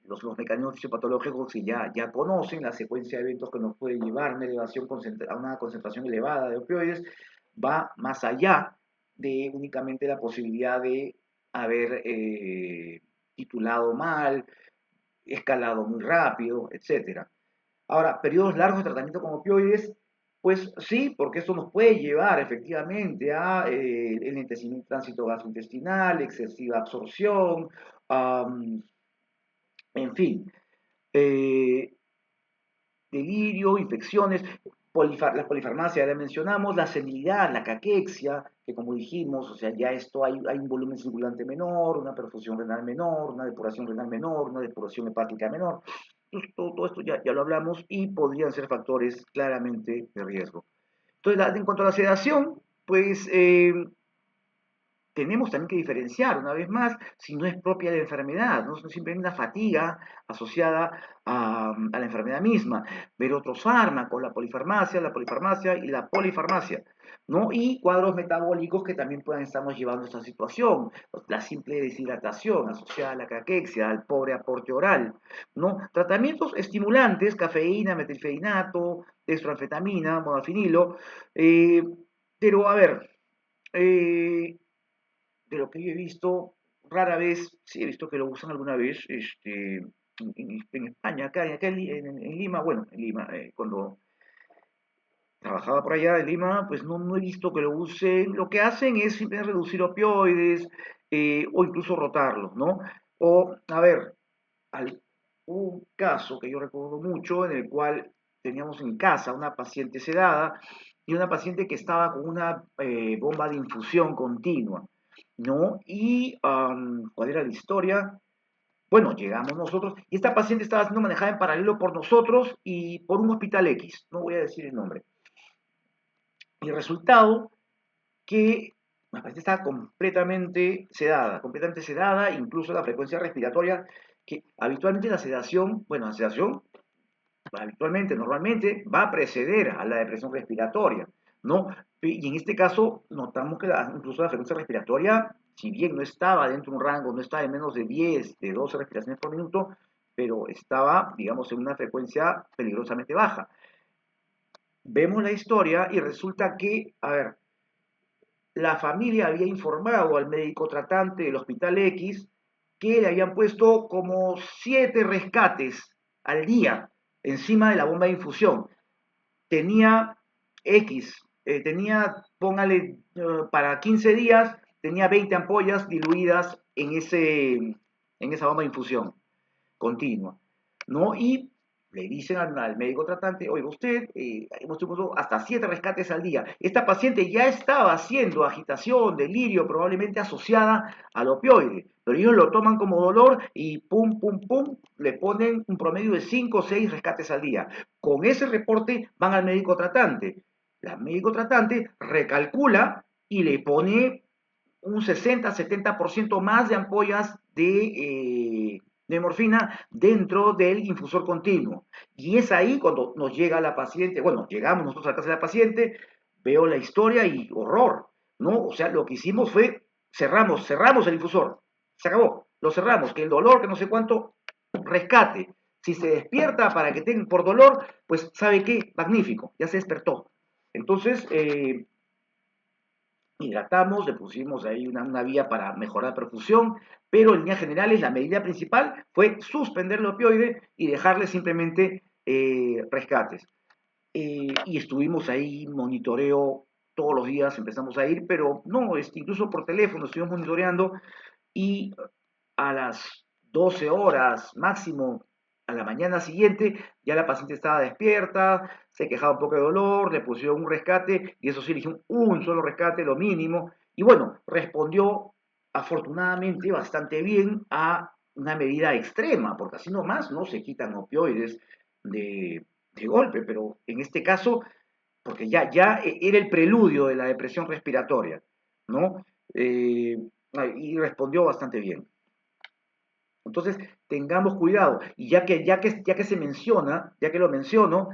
los mecanismos fisiopatológicos que ya conocen, la secuencia de eventos que nos puede llevar a una, a una concentración elevada de opioides, va más allá de únicamente la posibilidad de haber titulado mal, escalado muy rápido, etcétera. Ahora, periodos largos de tratamiento con opioides, pues sí, porque esto nos puede llevar efectivamente a el tránsito gastrointestinal, excesiva absorción, um, en fin, eh, delirio, infecciones, la polifarmacia ya la mencionamos, la senilidad, la caquexia, que como dijimos, o sea, ya esto hay un volumen circulante menor, una perfusión renal menor, una depuración renal menor, una depuración hepática menor. Entonces, todo esto ya lo hablamos y podrían ser factores claramente de riesgo. Entonces, en cuanto a la sedación, pues tenemos también que diferenciar, una vez más, si no es propia de la enfermedad, no es simplemente una fatiga asociada a la enfermedad misma, ver otros fármacos, la polifarmacia y la polifarmacia, ¿no? Y cuadros metabólicos que también puedan estarnos llevando a esta situación, la simple deshidratación asociada a la caquexia, al pobre aporte oral, ¿no? Tratamientos estimulantes, cafeína, metilfeinato, dextroanfetamina, modafinilo, pero a ver, de lo que yo he visto, rara vez, sí he visto que lo usan alguna vez, en España, acá en Lima, bueno, en Lima, cuando trabajaba por allá en Lima, pues no he visto que lo usen. Lo que hacen es simplemente reducir opioides o incluso rotarlos, ¿no? O, a ver, hubo un caso que yo recuerdo mucho en el cual teníamos en casa una paciente sedada y una paciente que estaba con una bomba de infusión continua, ¿no? Y, ¿cuál era la historia? Bueno, llegamos nosotros y esta paciente estaba siendo manejada en paralelo por nosotros y por un hospital X, no voy a decir el nombre. Y el resultado que la paciente estaba completamente sedada, incluso la frecuencia respiratoria, que habitualmente la sedación, bueno, la sedación habitualmente, normalmente, va a preceder a la depresión respiratoria, ¿no? Y en este caso notamos que incluso la frecuencia respiratoria, si bien no estaba dentro de un rango, no estaba en menos de 10, de 12 respiraciones por minuto, pero estaba, digamos, en una frecuencia peligrosamente baja. Vemos la historia y resulta que, a ver, la familia había informado al médico tratante del hospital X que le habían puesto como 7 rescates al día encima de la bomba de infusión. Tenía X, póngale, para 15 días, tenía 20 ampollas diluidas en esa bomba de infusión continua, ¿no? Y le dicen al médico tratante, oiga usted, hemos tenido hasta 7 rescates al día. Esta paciente ya estaba haciendo agitación, delirio, probablemente asociada al opioide, pero ellos lo toman como dolor y pum, pum, pum, le ponen un promedio de 5 o 6 rescates al día. Con ese reporte van al médico tratante. El médico tratante recalcula y le pone un 60-70% más de ampollas de morfina dentro del infusor continuo. Y es ahí cuando nos llega la paciente, bueno, llegamos nosotros a la casa de la paciente, veo la historia y horror, ¿no? O sea, lo que hicimos fue cerramos el infusor, se acabó, lo cerramos, que el dolor, que no sé cuánto, rescate. Si se despierta para que tenga por dolor, pues ¿sabe qué? Magnífico, ya se despertó. Entonces, hidratamos, le pusimos ahí una vía para mejorar la perfusión, pero en líneas generales la medida principal fue suspender el opioide y dejarle simplemente rescates. Y estuvimos ahí, monitoreo todos los días, empezamos a ir, pero no, incluso por teléfono estuvimos monitoreando y a las 12 horas máximo a la mañana siguiente ya la paciente estaba despierta, se quejaba un poco de dolor, le pusieron un rescate y eso sí, le dijeron un solo rescate, lo mínimo, y bueno, respondió afortunadamente bastante bien a una medida extrema, porque así nomás no se quitan opioides de golpe, pero en este caso, porque ya era el preludio de la depresión respiratoria, ¿no? Eh, y respondió bastante bien. Entonces, tengamos cuidado. Y ya que se menciona, ya que lo menciono,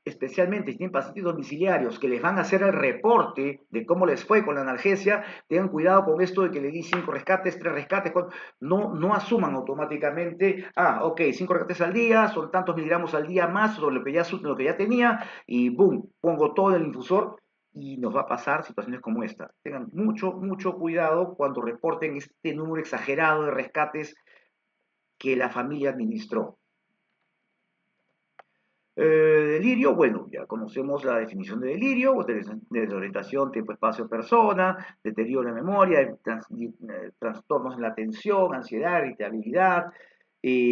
especialmente si tienen pacientes domiciliarios que les van a hacer el reporte de cómo les fue con la analgesia, tengan cuidado con esto de que le di 5 rescates, 3 rescates, no asuman automáticamente, ok, 5 rescates al día, son tantos miligramos al día más sobre lo que ya tenía, y boom, pongo todo en el infusor y nos va a pasar situaciones como esta. Tengan mucho cuidado cuando reporten este número exagerado de rescates que la familia administró. Delirio, bueno, ya conocemos la definición de delirio, desorientación, tiempo, espacio, persona, deterioro de memoria, trastornos en la atención, ansiedad, irritabilidad,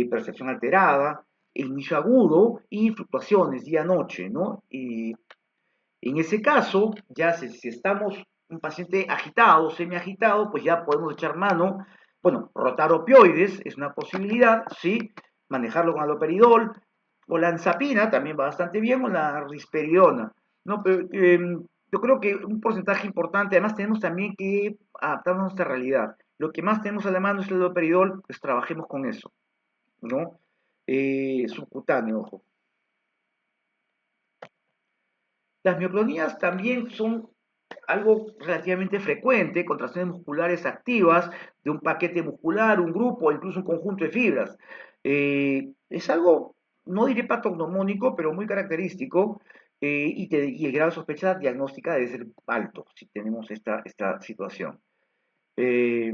percepción alterada, inicio agudo y fluctuaciones día-noche, ¿no? Y en ese caso, ya si estamos un paciente agitado, semiagitado, pues ya podemos echar mano, bueno, rotar opioides es una posibilidad, ¿sí? Manejarlo con aloperidol, o la anzapina también va bastante bien, o la risperidona, ¿no? Pero, yo creo que un porcentaje importante, además tenemos también que adaptarnos a nuestra realidad. Lo que más tenemos a la mano es el aloperidol, pues trabajemos con eso, ¿no? Subcutáneo, ojo. Las mioclonías también son algo relativamente frecuente, contracciones musculares activas de un paquete muscular, un grupo, incluso un conjunto de fibras. Es algo, no diré patognomónico, pero muy característico, y el grado de sospecha diagnóstica debe ser alto si tenemos esta situación. Eh,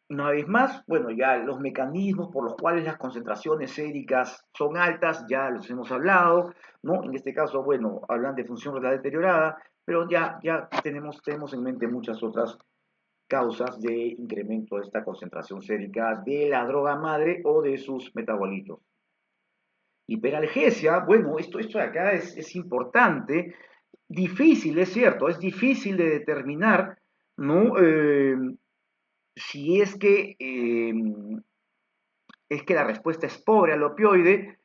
una vez más, bueno, ya los mecanismos por los cuales las concentraciones séricas son altas, ya los hemos hablado, ¿no? En este caso, bueno, hablan de función renal deteriorada, pero ya tenemos en mente muchas otras causas de incremento de esta concentración sérica de la droga madre o de sus metabolitos. Hiperalgesia, bueno, esto de acá es importante, difícil, es cierto, es difícil de determinar, ¿no? Si es que la respuesta es pobre al opioide,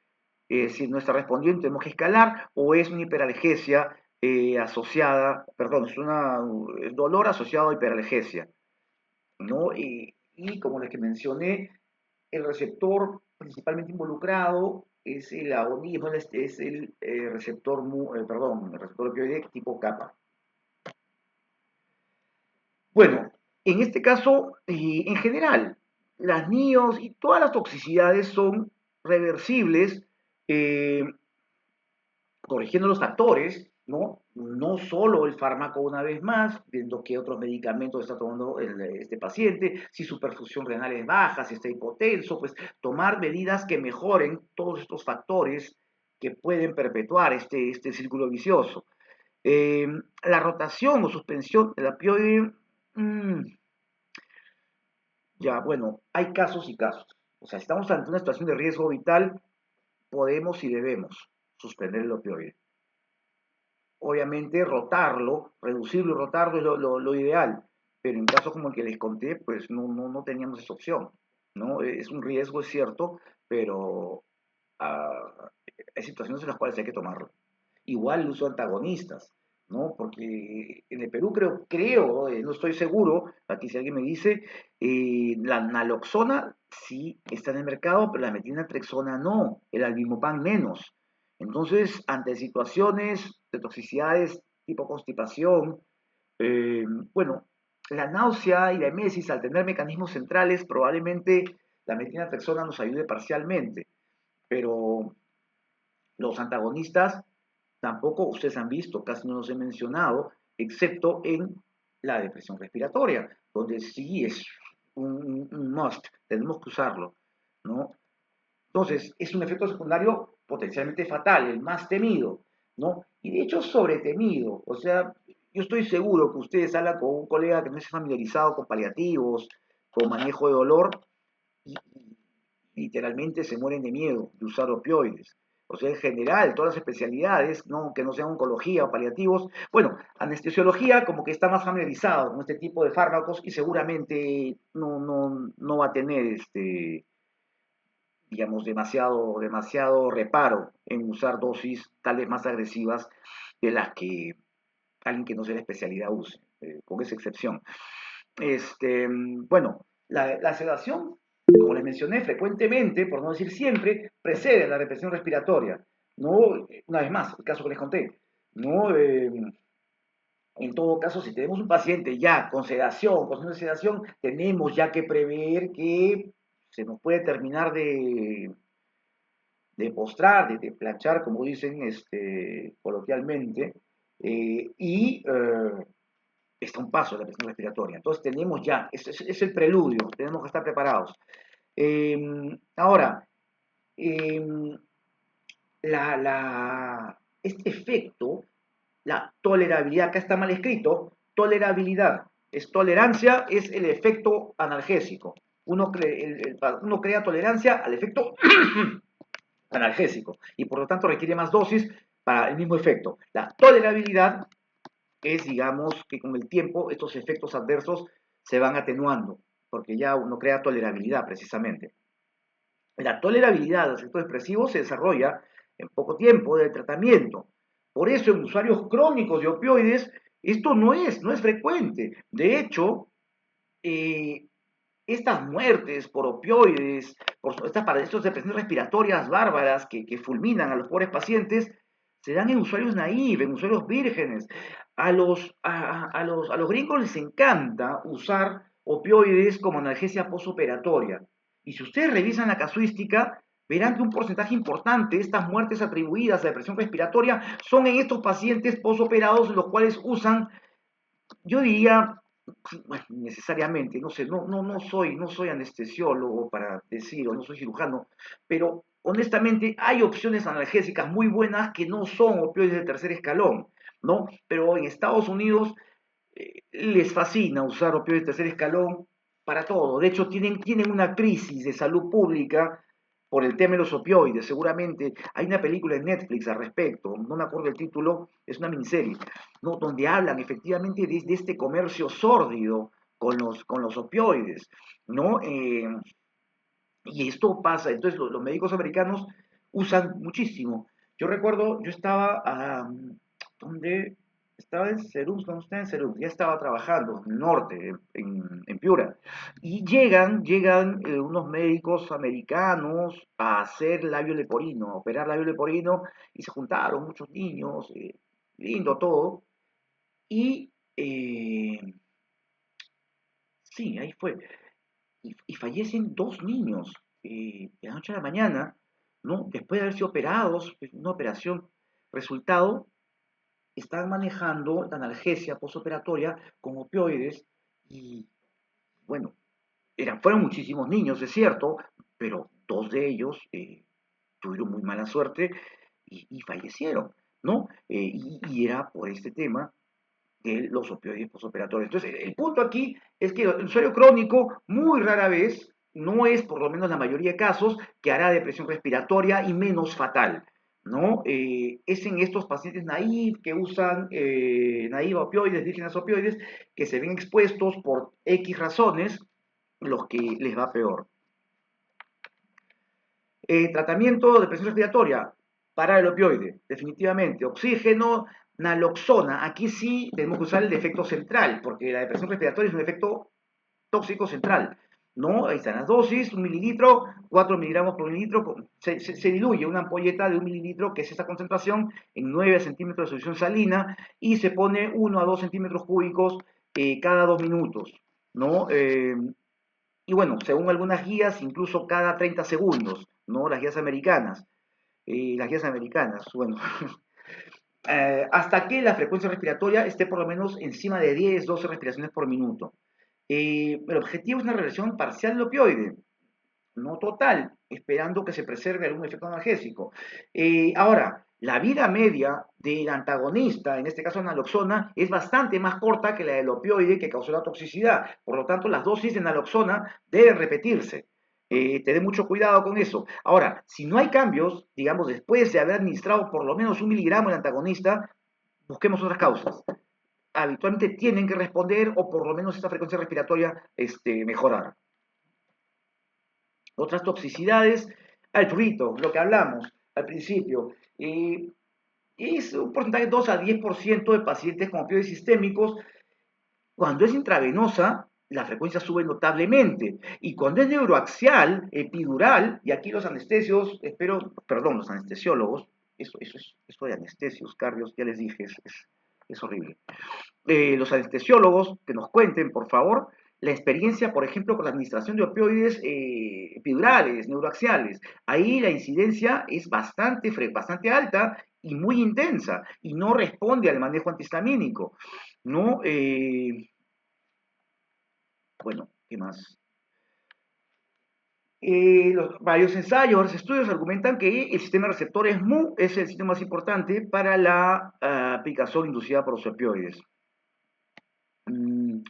si no está respondiendo, tenemos que escalar, o es una hiperalgesia asociada, perdón, es dolor asociado a hiperalgesia, ¿no? Y como les que mencioné, el receptor principalmente involucrado es el agonismo, es el receptor, perdón, el receptor opioide tipo kappa. Bueno, en este caso, en general, las NIOS y todas las toxicidades son reversibles eh, corrigiendo los factores, ¿no? No solo el fármaco una vez más, viendo qué otros medicamentos está tomando este paciente, si su perfusión renal es baja, si está hipotenso, pues tomar medidas que mejoren todos estos factores que pueden perpetuar este círculo vicioso. Eh, la rotación o suspensión del opioide, mmm, ya, bueno, hay casos y casos. O sea, si estamos ante una situación de riesgo vital, podemos y debemos suspender el opioide. Obviamente, rotarlo, reducirlo y rotarlo es lo ideal, pero en casos como el que les conté, pues no teníamos esa opción, ¿no? Es un riesgo, es cierto, pero hay situaciones en las cuales hay que tomarlo. Igual el uso de antagonistas, ¿no? Porque en el Perú creo, no estoy seguro, aquí si alguien me dice, la naloxona sí está en el mercado, pero la metilnaltrexona no, el albimopán menos. Entonces, ante situaciones de toxicidades tipo constipación, eh, bueno, la náusea y la emesis, al tener mecanismos centrales, probablemente la metilnaltrexona nos ayude parcialmente, pero los antagonistas tampoco ustedes han visto, casi no los he mencionado, excepto en la depresión respiratoria, donde sí es un must, tenemos que usarlo, ¿no? Entonces, es un efecto secundario potencialmente fatal, el más temido, ¿no? Y de hecho, sobretemido. O sea, yo estoy seguro que ustedes hablan con un colega que no esté familiarizado con paliativos, con manejo de dolor, y literalmente se mueren de miedo de usar opioides. O sea, en general, todas las especialidades, ¿no? Que no sean oncología o paliativos, bueno, anestesiología como que está más familiarizado con este tipo de fármacos y seguramente no va a tener digamos, demasiado reparo en usar dosis tal vez más agresivas de las que alguien que no sea la especialidad use, con esa excepción. Bueno, la sedación, como les mencioné frecuentemente, por no decir siempre, precede a la represión respiratoria. ¿no? Una vez más, el caso que les conté, ¿no? En todo caso, si tenemos un paciente ya con sedación, tenemos ya que prever que se nos puede terminar de postrar, de planchar, como dicen coloquialmente, y está un paso de la presión respiratoria. Entonces tenemos ya, es el preludio, tenemos que estar preparados. Eh, ahora, eh, este efecto, la tolerabilidad, acá está mal escrito, tolerabilidad, es tolerancia, es el efecto analgésico. Uno crea tolerancia al efecto analgésico y por lo tanto requiere más dosis para el mismo efecto. La tolerabilidad es, digamos, que con el tiempo estos efectos adversos se van atenuando, porque ya uno crea tolerabilidad precisamente. La tolerabilidad a los efectos expresivos se desarrolla en poco tiempo de tratamiento. Por eso en usuarios crónicos de opioides esto no es frecuente. De hecho, eh, estas muertes por opioides, estos depresiones respiratorias bárbaras que fulminan a los pobres pacientes, se dan en usuarios naíves, en usuarios vírgenes. A los gringos les encanta usar opioides como analgesia postoperatoria. Y si ustedes revisan la casuística, verán que un porcentaje importante de estas muertes atribuidas a depresión respiratoria son en estos pacientes postoperados, los cuales usan, yo diría, bueno, necesariamente, no sé, no soy anestesiólogo para decir, o no soy cirujano, pero honestamente hay opciones analgésicas muy buenas que no son opioides de tercer escalón, ¿no? Pero en Estados Unidos les fascina usar opioides de tercer escalón para todo. De hecho, tienen una crisis de salud pública por el tema de los opioides. Seguramente hay una película en Netflix al respecto, no me acuerdo el título, es una miniserie, ¿no? Donde hablan efectivamente de este comercio sórdido con los opioides, ¿no? Y esto pasa, entonces los médicos americanos usan muchísimo. Yo recuerdo, yo estaba, ¿dónde? Estaba en Serum, cuando estaba en Serum, ya estaba trabajando en el norte, en Piura, y llegan unos médicos americanos a hacer labio leporino, a operar labio leporino, y se juntaron muchos niños, lindo todo, y sí, ahí fue, y fallecen dos niños de la noche a la mañana, ¿no? Después de haber sido operados, una operación. Resultado, están manejando la analgesia postoperatoria con opioides y, bueno, fueron muchísimos niños, es cierto, pero dos de ellos tuvieron muy mala suerte y fallecieron, ¿no? Y era por este tema de los opioides postoperatorios. Entonces, el punto aquí es que el usuario crónico muy rara vez, no es por lo menos la mayoría de casos, que hará depresión respiratoria y menos fatal, ¿no? Es en estos pacientes naive que usan naive opioides, vírgenes opioides, que se ven expuestos por X razones, los que les va peor. Tratamiento de presión respiratoria para el opioide, definitivamente. Oxígeno, naloxona. Aquí sí tenemos que usar el efecto central, porque la depresión respiratoria es un efecto tóxico central. ¿No? Ahí están las dosis, 1 mililitro, 4 miligramos por mililitro, se diluye una ampolleta de 1 mililitro, que es esta concentración, en 9 centímetros de solución salina, y se pone 1 a 2 centímetros cúbicos cada 2 minutos, ¿no? Y bueno, según algunas guías, incluso cada 30 segundos, ¿no? Las guías americanas. Bueno, hasta que la frecuencia respiratoria esté por lo menos encima de 10, 12 respiraciones por minuto. El objetivo es una reversión parcial del opioide, no total, esperando que se preserve algún efecto analgésico. Ahora, la vida media del antagonista, en este caso naloxona, es bastante más corta que la del opioide que causó la toxicidad. Por lo tanto, las dosis de naloxona deben repetirse. Tener mucho cuidado con eso. Ahora, si no hay cambios, digamos, después de haber administrado por lo menos 1 miligramo el antagonista, busquemos otras causas. Habitualmente tienen que responder o por lo menos esta frecuencia respiratoria mejorar. Otras toxicidades, al churrito, lo que hablamos al principio. Es un porcentaje de 2 a 10% de pacientes con opioides sistémicos. Cuando es intravenosa, la frecuencia sube notablemente. Y cuando es neuroaxial, epidural, y aquí los anestesios, los anestesiólogos, Eso de anestesios, cardios, ya les dije, es horrible. Los anestesiólogos que nos cuenten, por favor, la experiencia, por ejemplo, con la administración de opioides epidurales, neuroaxiales. Ahí la incidencia es bastante alta y muy intensa y no responde al manejo antihistamínico, ¿no? Bueno, ¿qué más? Varios ensayos, varios estudios argumentan que el sistema de receptores MU es el sistema más importante para la aplicación inducida por los opioides. Mm,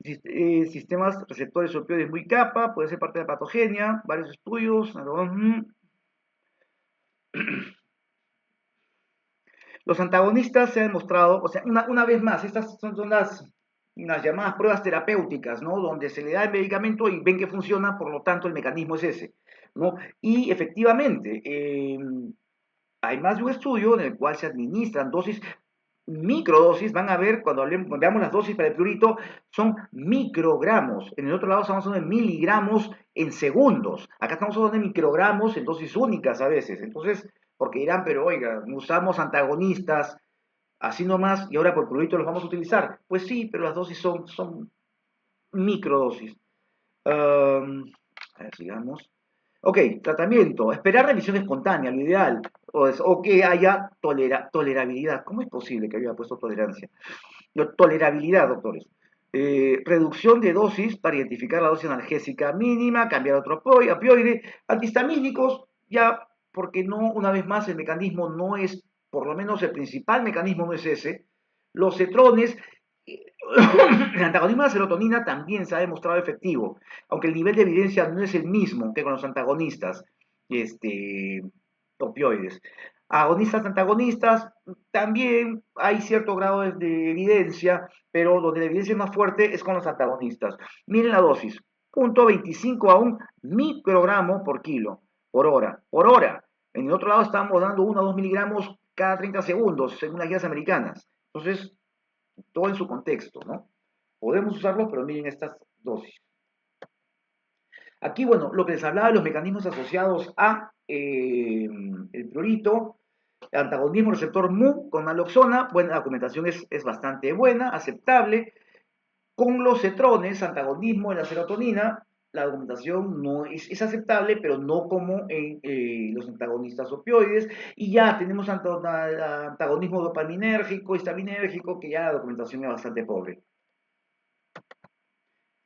sistemas receptores opioides muy capa, puede ser parte de la patogenia, varios estudios. Los antagonistas se han demostrado, o sea, una vez más, estas son las llamadas pruebas terapéuticas, ¿no? Donde se le da el medicamento y ven que funciona, por lo tanto el mecanismo es ese, ¿no? Y efectivamente, hay más de un estudio en el cual se administran dosis, microdosis, van a ver cuando veamos las dosis para el prurito, son microgramos. En el otro lado estamos hablando de miligramos en segundos. Acá estamos hablando de microgramos en dosis únicas a veces. Entonces, porque dirán, pero oiga, usamos antagonistas así nomás y ahora por prurito los vamos a utilizar. Pues sí, pero las dosis son microdosis. A ver, sigamos. Ok, tratamiento. Esperar remisión espontánea, lo ideal. O que haya tolerabilidad. ¿Cómo es posible que haya puesto tolerancia? No, tolerabilidad, doctores. Reducción de dosis para identificar la dosis analgésica mínima, cambiar a otro opioide, antihistamínicos, ya, porque no, una vez más, el mecanismo no es, por lo menos el principal mecanismo no es ese. Los cetrones, el antagonismo de la serotonina también se ha demostrado efectivo, aunque el nivel de evidencia no es el mismo que con los antagonistas opioides. Agonistas, antagonistas, también hay cierto grado de evidencia, pero donde la evidencia es más fuerte es con los antagonistas. Miren la dosis, 0.25 a un microgramo por kilo, por hora, por hora. En el otro lado estamos dando 1 a 2 miligramos cada 30 segundos, según las guías americanas. Entonces, todo en su contexto, ¿no? Podemos usarlo, pero miren estas dosis. Aquí, bueno, lo que les hablaba de los mecanismos asociados a el prurito, antagonismo receptor MU con naloxona, bueno, la documentación es bastante buena, aceptable. Con los cetrones, antagonismo de la serotonina, la documentación no es aceptable, pero no como en los antagonistas opioides. Y ya tenemos antagonismo dopaminérgico, histaminérgico, que ya la documentación es bastante pobre.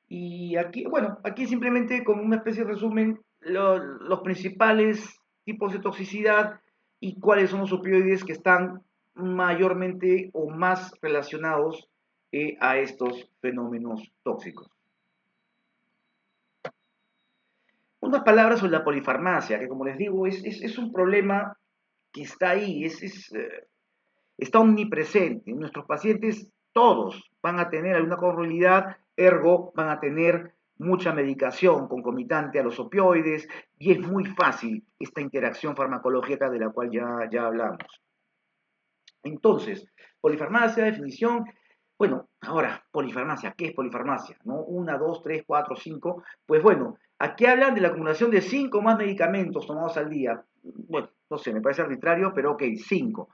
Y aquí, bueno, aquí simplemente como una especie de resumen, los principales tipos de toxicidad y cuáles son los opioides que están mayormente o más relacionados a estos fenómenos tóxicos. Unas palabras sobre la polifarmacia, que como les digo, es un problema que está ahí, está omnipresente. Nuestros pacientes, todos, van a tener alguna comorbilidad, ergo van a tener mucha medicación concomitante a los opioides y es muy fácil esta interacción farmacológica de la cual ya hablamos. Entonces, polifarmacia, definición. Bueno, ahora, polifarmacia, ¿qué es polifarmacia? ¿No? 1, 2, 3, 4, 5. Pues bueno, aquí hablan de la acumulación de 5 o más medicamentos tomados al día. Bueno, no sé, me parece arbitrario, pero ok, 5.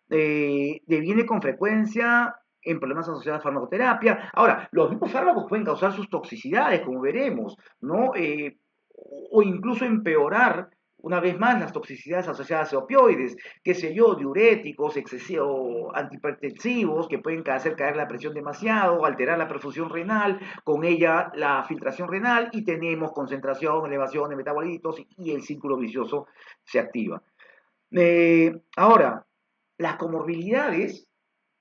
Deviene con frecuencia en problemas asociados a farmacoterapia. Ahora, los mismos fármacos pueden causar sus toxicidades, como veremos, ¿no? O incluso empeorar una vez más las toxicidades asociadas a opioides, qué sé yo, diuréticos, excesivos, antihipertensivos que pueden hacer caer la presión demasiado, alterar la perfusión renal, con ella la filtración renal y tenemos concentración, elevación de metabolitos y el círculo vicioso se activa. Ahora, las comorbilidades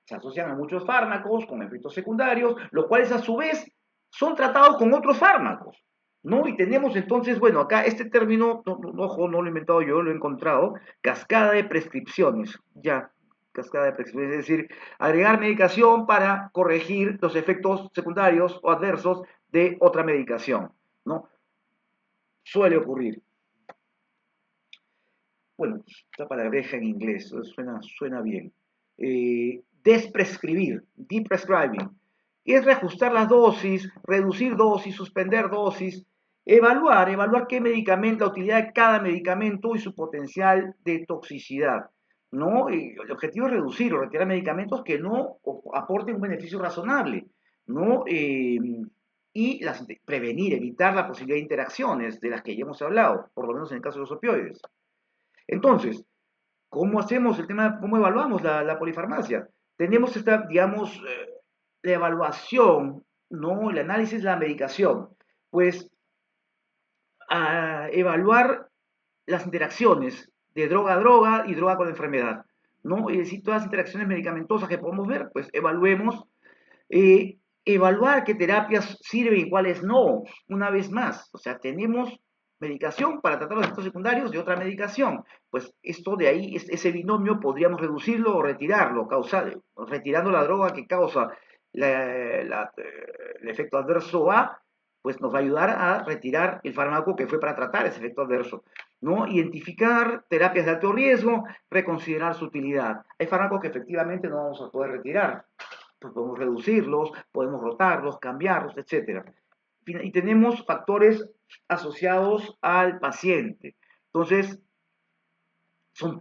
se asocian a muchos fármacos con efectos secundarios, los cuales a su vez son tratados con otros fármacos, ¿no? Y tenemos entonces, bueno, acá este término, ojo, no lo he inventado yo, lo he encontrado, cascada de prescripciones, ya, cascada de prescripciones, es decir, agregar medicación para corregir los efectos secundarios o adversos de otra medicación, ¿no? Suele ocurrir. Bueno, esta palabreja en inglés, suena bien. Desprescribir, deprescribing, es reajustar las dosis, reducir dosis, suspender dosis, evaluar qué medicamento, la utilidad de cada medicamento y su potencial de toxicidad. ¿no? Y el objetivo es reducir o retirar medicamentos que no aporten un beneficio razonable, ¿no? Y prevenir, evitar la posibilidad de interacciones de las que ya hemos hablado, por lo menos en el caso de los opioides. Entonces, ¿cómo hacemos el tema, cómo evaluamos la polifarmacia? Tenemos esta, digamos, la evaluación, ¿no? El análisis de la medicación. Pues a evaluar las interacciones de droga a droga y droga con la enfermedad, ¿no? Es decir, todas las interacciones medicamentosas que podemos ver, pues evaluemos, evaluar qué terapias sirven y cuáles no, una vez más. O sea, tenemos medicación para tratar los efectos secundarios de otra medicación. Pues esto de ahí, ese binomio podríamos reducirlo o retirarlo, retirando la droga que causa el efecto adverso A, pues nos va a ayudar a retirar el fármaco que fue para tratar ese efecto adverso, ¿no? Identificar terapias de alto riesgo, reconsiderar su utilidad. Hay fármacos que efectivamente no vamos a poder retirar, pues podemos reducirlos, podemos rotarlos, cambiarlos, etcétera. Y tenemos factores asociados al paciente. Entonces,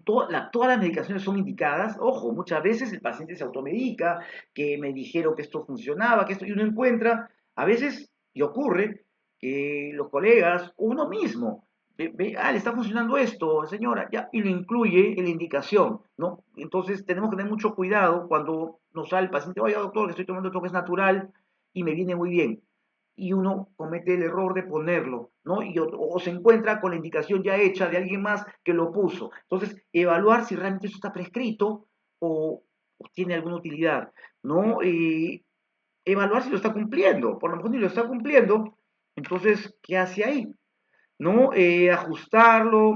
todas las medicaciones son indicadas. Ojo, muchas veces el paciente se automedica, que me dijeron que esto funcionaba, que esto, y uno encuentra, a veces, y ocurre, que los colegas, uno mismo, le está funcionando esto, señora, ya, y lo incluye en la indicación, ¿no? Entonces tenemos que tener mucho cuidado cuando nos sale el paciente, oiga doctor, que estoy tomando esto que es natural y me viene muy bien, y uno comete el error de ponerlo, ¿no? O se encuentra con la indicación ya hecha de alguien más que lo puso. Entonces, evaluar si realmente eso está prescrito o tiene alguna utilidad, ¿no? Evaluar si lo está cumpliendo, por lo mejor ni lo está cumpliendo, entonces, ¿qué hace ahí? ¿No? Ajustarlo.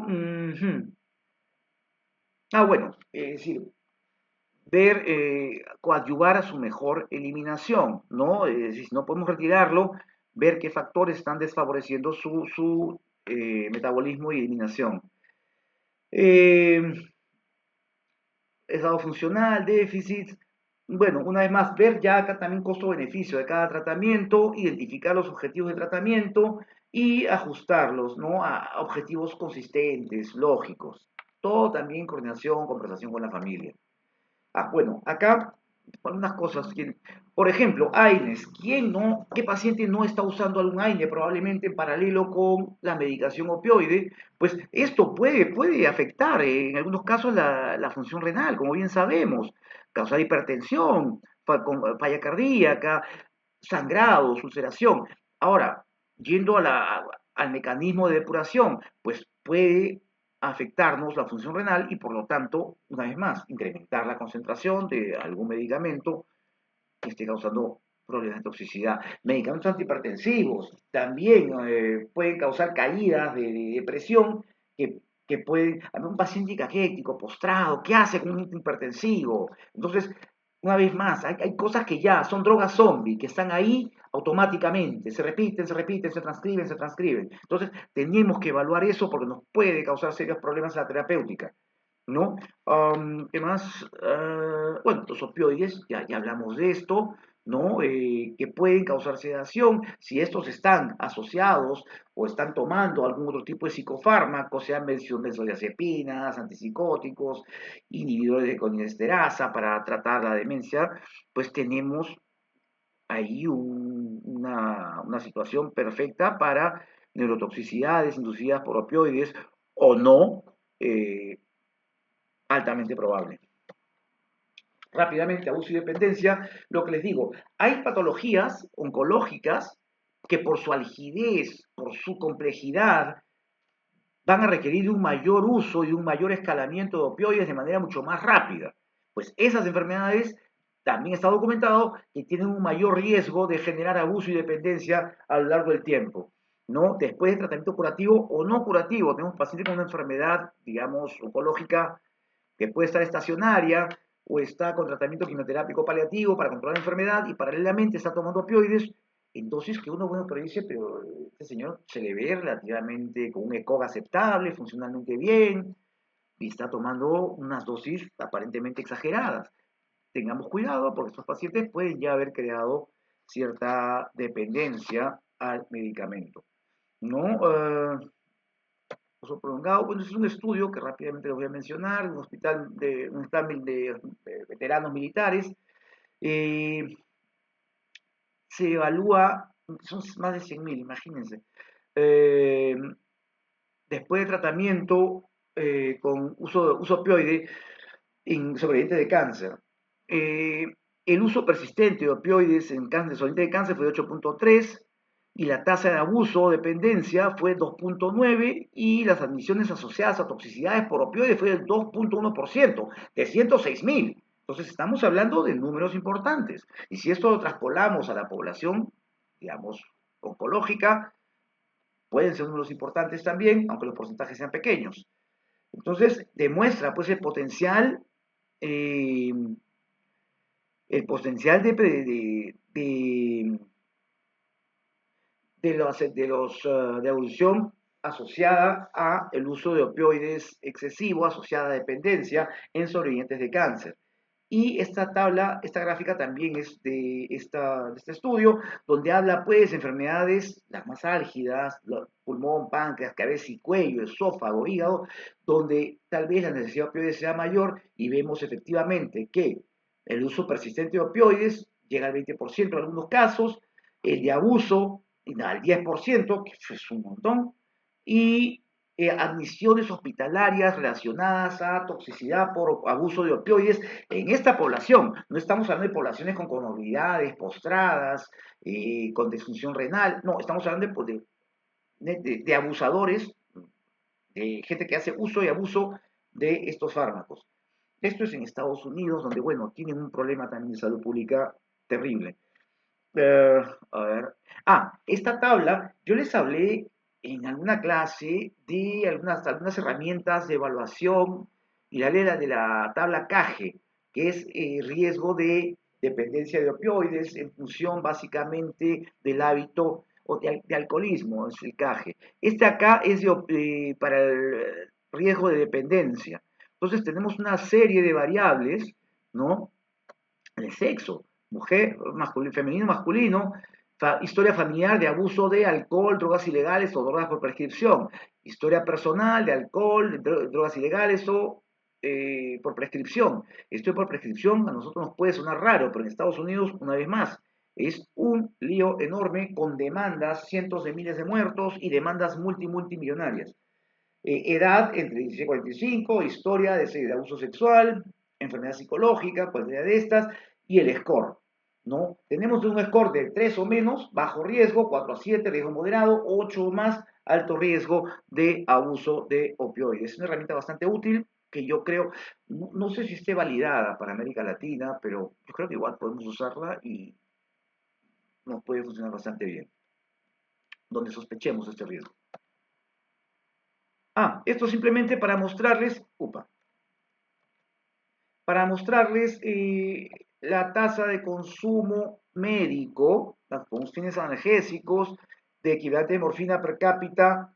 Bueno, es decir, ver, coadyuvar a su mejor eliminación, ¿no? Es decir, si no podemos retirarlo, ver qué factores están desfavoreciendo su metabolismo y eliminación. Estado funcional, déficit. Bueno, una vez más, ver ya acá también costo-beneficio de cada tratamiento, identificar los objetivos de tratamiento y ajustarlos, ¿no? A objetivos consistentes, lógicos. Todo también coordinación, conversación con la familia. Bueno, acá algunas cosas. Por ejemplo, AINES. ¿Qué paciente no está usando algún AINE probablemente en paralelo con la medicación opioide? Pues esto puede afectar en algunos casos la función renal, como bien sabemos, causar hipertensión, falla cardíaca, sangrados, ulceración. Ahora, yendo al mecanismo de depuración, pues puede afectarnos la función renal y por lo tanto, una vez más, incrementar la concentración de algún medicamento que esté causando problemas de toxicidad. Medicamentos antihipertensivos también pueden causar caídas de presión que pueden, un paciente caquético, postrado, ¿qué hace con un hipertensivo? Entonces, una vez más, hay cosas que ya son drogas zombie, que están ahí automáticamente, se repiten, se repiten, se transcriben, se transcriben. Entonces, tenemos que evaluar eso porque nos puede causar serios problemas en la terapéutica, ¿no? ¿Qué más? Bueno, los opioides, ya hablamos de esto, ¿no? Que pueden causar sedación si estos están asociados o están tomando algún otro tipo de psicofármaco, sean benzodiazepinas, antipsicóticos, inhibidores de colinesterasa para tratar la demencia, pues tenemos ahí una situación perfecta para neurotoxicidades inducidas por opioides o no, eh, altamente probable. Rápidamente, abuso y dependencia, lo que les digo, hay patologías oncológicas que por su algidez, por su complejidad, van a requerir un mayor uso y un mayor escalamiento de opioides de manera mucho más rápida. Pues esas enfermedades también está documentado que tienen un mayor riesgo de generar abuso y dependencia a lo largo del tiempo, ¿no? Después de tratamiento curativo o no curativo, tenemos pacientes con una enfermedad, digamos, oncológica que puede estar estacionaria o está con tratamiento quimioterápico paliativo para controlar la enfermedad y paralelamente está tomando opioides en dosis que uno, bueno, pero dice, pero este señor se le ve relativamente con un ECOG aceptable, funcionalmente bien, y está tomando unas dosis aparentemente exageradas. Tengamos cuidado porque estos pacientes pueden ya haber creado cierta dependencia al medicamento, ¿no? uso prolongado. Bueno, es un estudio que rápidamente les voy a mencionar, un hospital de veteranos militares. Eh, Se evalúa, son más de 100.000, imagínense. Eh, Después de tratamiento con uso opioide en sobrevivientes de cáncer. Eh, el uso persistente de opioides en cáncer, sobrevivientes de cáncer fue de 8.3 y la tasa de abuso o dependencia fue 2.9 y las admisiones asociadas a toxicidades por opioides fue del 2.1% de 106.000. Entonces estamos hablando de números importantes. Y si esto lo traspolamos a la población, digamos, oncológica, pueden ser números importantes también, aunque los porcentajes sean pequeños. Entonces, demuestra pues eh, el potencial de evolución asociada a el uso de opioides excesivo, asociada a dependencia en sobrevivientes de cáncer. Y esta tabla, esta gráfica también es de este estudio, donde habla pues de enfermedades las más álgidas, pulmón, páncreas, cabeza y cuello, esófago, hígado, donde tal vez la necesidad de opioides sea mayor y vemos efectivamente que el uso persistente de opioides llega al 20% en algunos casos, el de abuso al 10%, que es un montón, y admisiones hospitalarias relacionadas a toxicidad por abuso de opioides en esta población. No estamos hablando de poblaciones con comorbilidades, postradas, con disfunción renal, no, estamos hablando de abusadores, de gente que hace uso y abuso de estos fármacos. Esto es en Estados Unidos, donde, bueno, tienen un problema también de salud pública terrible. A ver. Esta tabla, yo les hablé en alguna clase de algunas herramientas de evaluación y la ley de la tabla CAGE, que es riesgo de dependencia de opioides en función básicamente del hábito o de alcoholismo, es el CAGE. Este acá es para el riesgo de dependencia. Entonces tenemos una serie de variables, ¿no? El sexo, mujer, masculino, femenino, masculino, historia familiar de abuso de alcohol, drogas ilegales o drogas por prescripción, historia personal de alcohol, drogas ilegales o por prescripción. Esto por prescripción a nosotros nos puede sonar raro, pero en Estados Unidos, una vez más, es un lío enorme con demandas, cientos de miles de muertos y demandas multimillonarias. Edad entre 16 y 45, historia de abuso sexual, enfermedad psicológica, cualquiera de estas, y el score, ¿no? Tenemos un score de 3 o menos, bajo riesgo, 4 a 7, riesgo moderado, 8 o más, alto riesgo de abuso de opioides. Es una herramienta bastante útil que yo creo, no sé si esté validada para América Latina, pero yo creo que igual podemos usarla y nos puede funcionar bastante bien, donde sospechemos este riesgo. Esto simplemente para mostrarles la tasa de consumo médico, con fines analgésicos, de equivalente de morfina per cápita,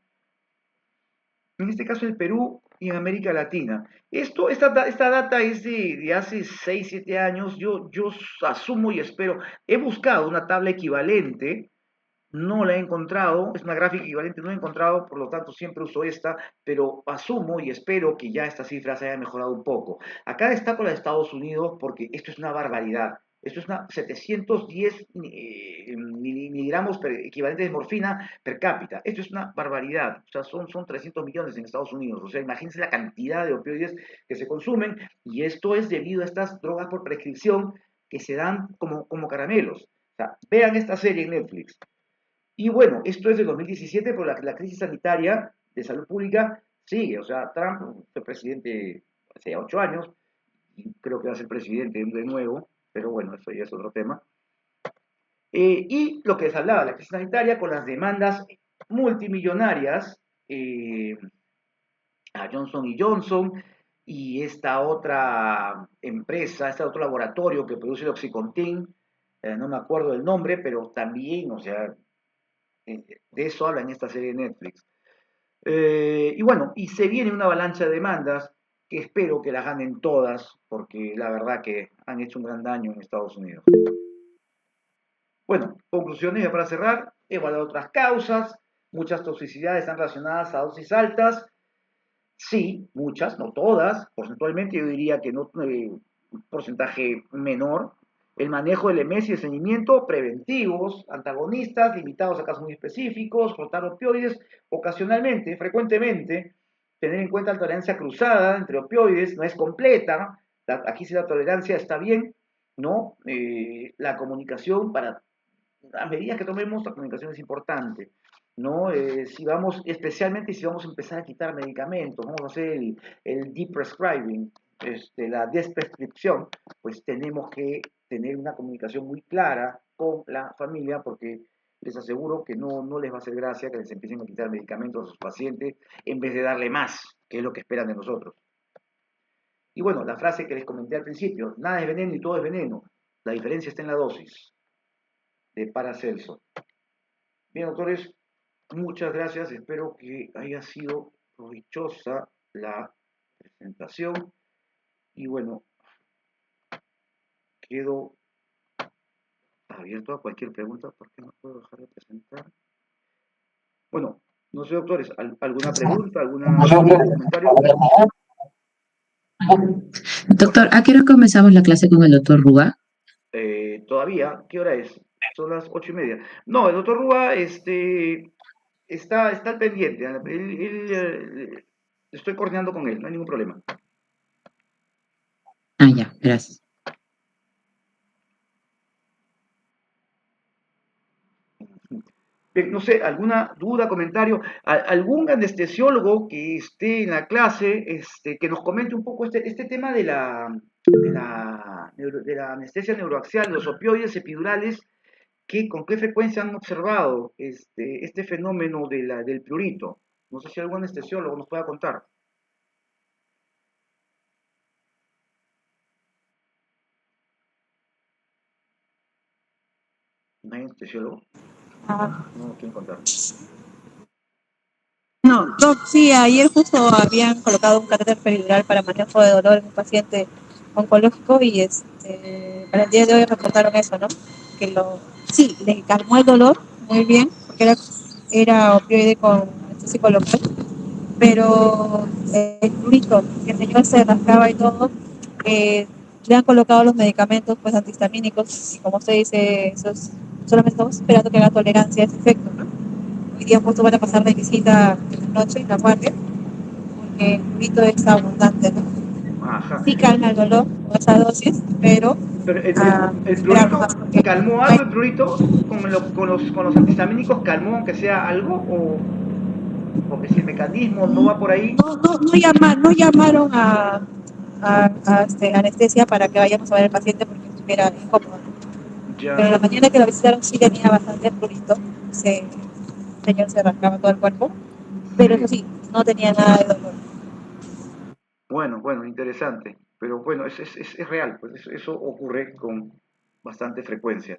en este caso en Perú y en América Latina. Esta data es de hace 6 7 años, yo asumo y espero, he buscado una tabla equivalente, no la he encontrado, es una gráfica equivalente, no la he encontrado, por lo tanto siempre uso esta, pero asumo y espero que ya esta cifra se haya mejorado un poco. Acá destaco la de Estados Unidos porque esto es una barbaridad. Esto es 710 miligramos equivalentes de morfina per cápita. Esto es una barbaridad. O sea, son 300 millones en Estados Unidos. O sea, imagínense la cantidad de opioides que se consumen y esto es debido a estas drogas por prescripción que se dan como caramelos. O sea, vean esta serie en Netflix. Y bueno, esto es de 2017, pero la crisis sanitaria de salud pública sigue. O sea, Trump fue presidente hace 8 años y creo que va a ser presidente de nuevo, pero bueno, eso ya es otro tema. Y lo que les hablaba, la crisis sanitaria con las demandas multimillonarias a Johnson y Johnson y esta otra empresa, este otro laboratorio que produce el Oxycontin, no me acuerdo del nombre, pero también, o sea, de eso habla en esta serie de Netflix. Y bueno, y se viene una avalancha de demandas que espero que las ganen todas, porque la verdad que han hecho un gran daño en Estados Unidos. Bueno, conclusiones para cerrar, evaluar otras causas, muchas toxicidades están relacionadas a dosis altas, Sí, muchas, no todas, porcentualmente yo diría que no, un porcentaje menor. El manejo del EMS y el seguimiento, preventivos, antagonistas, limitados a casos muy específicos, rotar opioides, ocasionalmente, frecuentemente, tener en cuenta la tolerancia cruzada entre opioides, no es completa, aquí sí la tolerancia está bien, ¿no? La comunicación para a medida que tomemos, la comunicación es importante, ¿no? Si vamos, especialmente si vamos a empezar a quitar medicamentos, vamos a hacer el deprescribing, la desprescripción, pues tenemos que tener una comunicación muy clara con la familia porque les aseguro que no les va a hacer gracia que les empiecen a quitar medicamentos a sus pacientes en vez de darle más, que es lo que esperan de nosotros. Y bueno, la frase que les comenté al principio, nada es veneno y todo es veneno, la diferencia está en la dosis de Paracelso. Bien, doctores, muchas gracias. Espero que haya sido provechosa la presentación. Y bueno, quedo abierto a cualquier pregunta porque no puedo dejar de presentar. Bueno, no sé, doctores, ¿alguna pregunta, algún comentario? Doctor, ¿a qué hora comenzamos la clase con el doctor Rúa? Todavía, ¿qué hora es? Son las 8:30. No, el doctor Rúa está al pendiente. Estoy coordinando con él, no hay ningún problema. Ah, ya, gracias. No sé, alguna duda, comentario, algún anestesiólogo que esté en la clase, que nos comente un poco este tema de la anestesia neuroaxial, los opioides epidurales, con qué frecuencia han observado este fenómeno del prurito. No sé si algún anestesiólogo nos pueda contar. ¿No hay anestesiólogo? No quieren contar. No, Doc, sí, ayer justo habían colocado un catéter peridural para manejo de dolor en un paciente oncológico y para el día de hoy reportaron eso, ¿no? Que sí, le calmó el dolor muy bien, porque era opioide con anestésico local, pero el fluido, que el señor se rascaba y todo, le han colocado los medicamentos pues antihistamínicos y como usted dice, solamente estamos esperando que haga tolerancia a ese efecto, ¿no? Hoy día justo van a pasar de visita en la noche, en la guardia, porque el fluido es abundante, ¿no? Ajá. Sí calma el dolor con esa dosis, pero Pero el esperar más prurito, porque ¿calmó hay. algo el prurito? ¿Con los antihistamínicos calmó aunque sea algo? ¿O porque si el mecanismo no va por ahí? No llamaron a anestesia para que vayamos a ver al paciente porque estuviera incómodo. Pero Ya, la mañana que lo visitaron sí tenía bastante prurito. El señor se rascaba todo el cuerpo, pero eso sí. sí, no tenía nada de dolor. Bueno, interesante. Pero bueno, es real, pues eso ocurre con bastante frecuencia.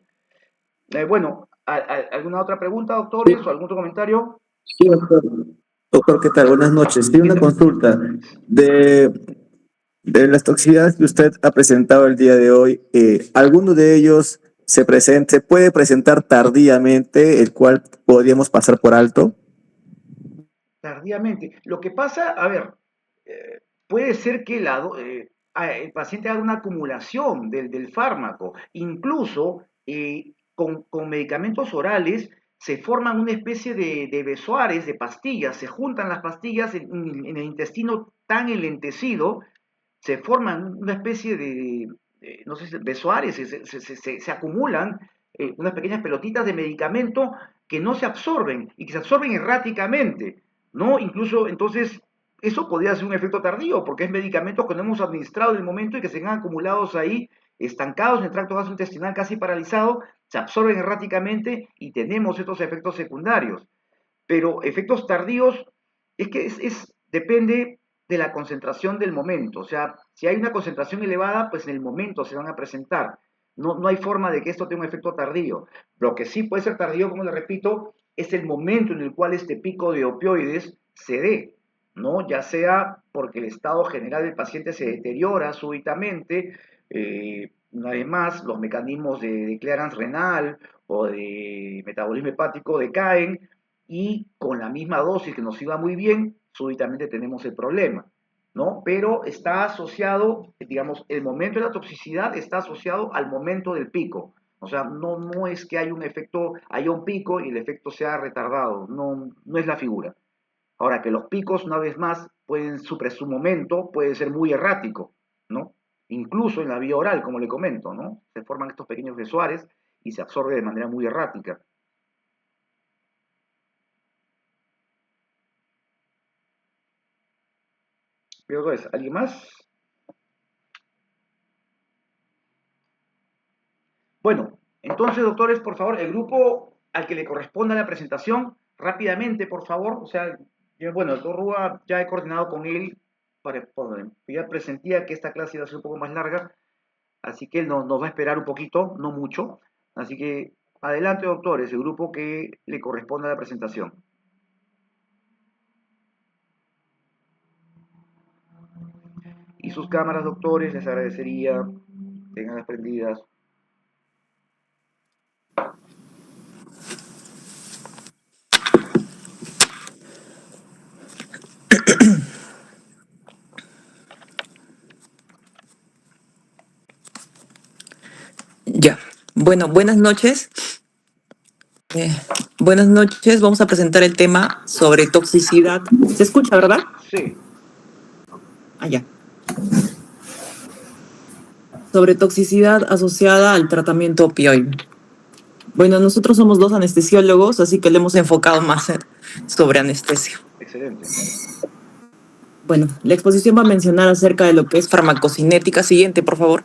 Bueno, ¿alguna otra pregunta, doctores, o algún otro comentario? Sí, doctor. Doctor, ¿qué tal? Buenas noches. Tiene ¿Qué una tal? consulta. De, de las toxicidades que usted ha presentado el día de hoy, ¿alguno de ellos se puede presentar tardíamente, el cual podríamos pasar por alto? Tardíamente. Lo que pasa, a ver, puede ser que el paciente haga una acumulación del fármaco. Incluso con medicamentos orales se forman una especie de besoares, de pastillas. Se juntan las pastillas en el intestino tan enlentecido, se forman una especie no sé, besoares, se acumulan unas pequeñas pelotitas de medicamento que no se absorben y que se absorben erráticamente. ¿No? Incluso, entonces, eso podría ser un efecto tardío, porque es medicamentos que no hemos administrado en el momento y que se han acumulados ahí, estancados en el tracto gastrointestinal casi paralizado, se absorben erráticamente y tenemos estos efectos secundarios. Pero efectos tardíos, es que depende de la concentración del momento. O sea, si hay una concentración elevada, pues en el momento se van a presentar. No hay forma de que esto tenga un efecto tardío. Lo que sí puede ser tardío, como le repito, es el momento en el cual este pico de opioides se dé, ¿no? Ya sea porque el estado general del paciente se deteriora súbitamente, una vez más, los mecanismos de clearance renal o de metabolismo hepático decaen y con la misma dosis que nos iba muy bien, súbitamente tenemos el problema, ¿no? Pero está asociado, digamos, el momento de la toxicidad está asociado al momento del pico. O sea, no es que haya un efecto, haya un pico y el efecto sea retardado, no es la figura. Ahora, que los picos, una vez más, pueden, su momento puede ser muy errático, ¿no? Incluso en la vía oral, como le comento, ¿no? Se forman estos pequeños besoares y se absorbe de manera muy errática. Pero entonces, ¿alguien más? Bueno, entonces, doctores, por favor, el grupo al que le corresponda la presentación, rápidamente, por favor. O sea, bueno, el doctor Rúa ya he coordinado con él, ya presentía que esta clase iba a ser un poco más larga, así que él nos va a esperar un poquito, no mucho. Así que, adelante, doctores, el grupo que le corresponda la presentación. Y sus cámaras, doctores, les agradecería, tenganlas prendidas. Ya. Bueno, buenas noches. Buenas noches. Vamos a presentar el tema sobre toxicidad. ¿Se escucha, verdad? Sí. Ah, ya. Sobre toxicidad asociada al tratamiento opioide. Bueno, nosotros somos dos anestesiólogos, así que le hemos enfocado más sobre anestesia. Excelente. Bueno, la exposición va a mencionar acerca de lo que es farmacocinética. Siguiente, por favor.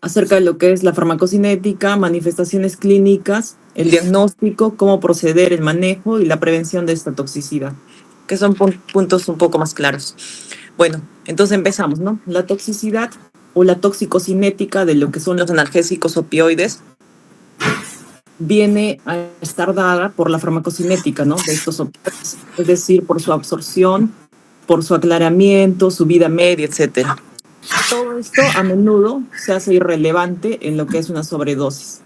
Acerca de lo que es la farmacocinética, manifestaciones clínicas, el diagnóstico, cómo proceder, el manejo y la prevención de esta toxicidad, que son puntos un poco más claros. Bueno, entonces empezamos, ¿no? La toxicidad o la toxicocinética de lo que son los analgésicos opioides viene a estar dada por la farmacocinética, ¿no? De estos opioides, es decir, por su absorción, por su aclaramiento, su vida media, etcétera. Todo esto a menudo se hace irrelevante en lo que es una sobredosis.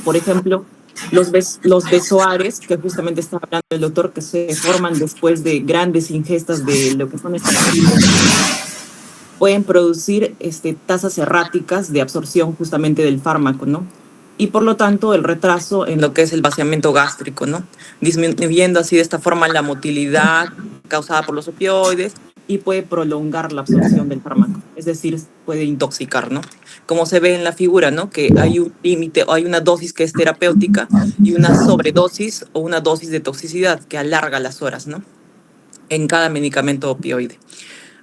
Por ejemplo, los besoares, que justamente está hablando el doctor, que se forman después de grandes ingestas de lo que son estas pueden producir tasas erráticas de absorción justamente del fármaco, ¿no? Y por lo tanto el retraso en lo que es el vaciamiento gástrico, ¿no? Disminuyendo así de esta forma la motilidad causada por los opioides y puede prolongar la absorción del fármaco, es decir, puede intoxicar, ¿no? Como se ve en la figura, ¿no? Que hay un límite o hay una dosis que es terapéutica y una sobredosis o una dosis de toxicidad que alarga las horas, ¿no? En cada medicamento opioide.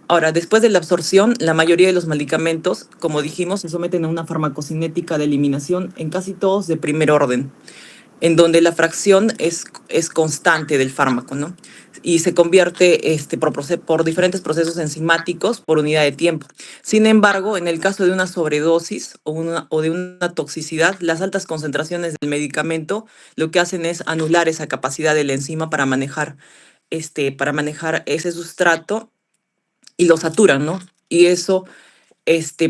Ahora, después de la absorción, la mayoría de los medicamentos, como dijimos, se someten a una farmacocinética de eliminación, en casi todos de primer orden, en donde la fracción es constante del fármaco, ¿no? Y se convierte por diferentes procesos enzimáticos por unidad de tiempo. Sin embargo, en el caso de una sobredosis o de una toxicidad, las altas concentraciones del medicamento lo que hacen es anular esa capacidad de la enzima para manejar ese sustrato y lo saturan, ¿no? Y eso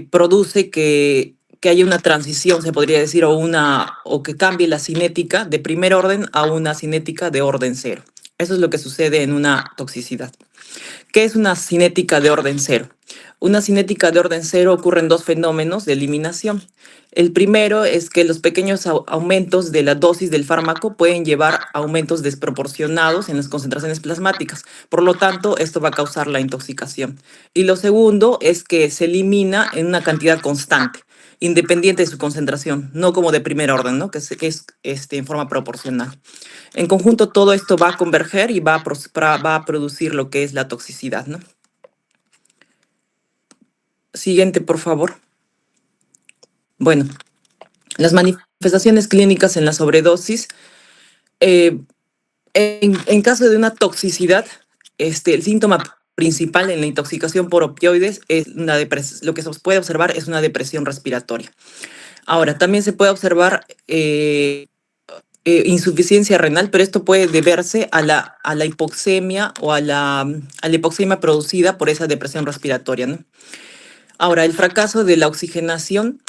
produce que haya una transición, se podría decir, o que cambie la cinética de primer orden a una cinética de orden cero. Eso es lo que sucede en una toxicidad. ¿Qué es una cinética de orden cero? Una cinética de orden cero ocurre en dos fenómenos de eliminación. El primero es que los pequeños aumentos de la dosis del fármaco pueden llevar a aumentos desproporcionados en las concentraciones plasmáticas. Por lo tanto, esto va a causar la intoxicación. Y lo segundo es que se elimina en una cantidad constante, independiente de su concentración, no como de primer orden, ¿no? que es en forma proporcional. En conjunto, todo esto va a converger y va a producir lo que es la toxicidad, ¿no? Siguiente, por favor. Bueno, las manifestaciones clínicas en la sobredosis. En caso de una toxicidad, el síntoma principal en la intoxicación por opioides es lo que se puede observar es una depresión respiratoria. Ahora, también se puede observar insuficiencia renal, pero esto puede deberse a la hipoxemia o a la hipoxemia producida por esa depresión respiratoria, ¿no? Ahora, el fracaso de la oxigenación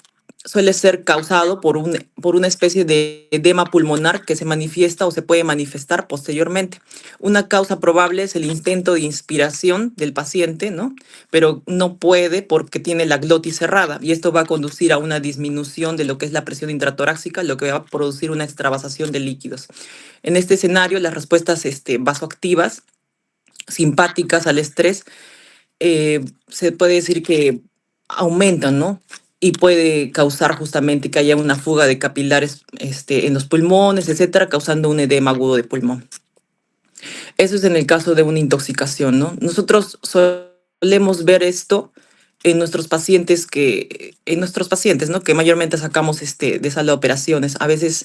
suele ser causado por una especie de edema pulmonar que se manifiesta o se puede manifestar posteriormente. Una causa probable es el intento de inspiración del paciente, ¿no? Pero no puede porque tiene la glotis cerrada y esto va a conducir a una disminución de lo que es la presión intratorácica, lo que va a producir una extravasación de líquidos. En este escenario, las respuestas vasoactivas simpáticas al estrés se puede decir que aumentan, ¿no? Y puede causar justamente que haya una fuga de capilares en los pulmones, etcétera, causando un edema agudo de pulmón. Eso es en el caso de una intoxicación, ¿no? Nosotros solemos ver esto en nuestros pacientes, ¿no? Que mayormente sacamos de sala de operaciones. A veces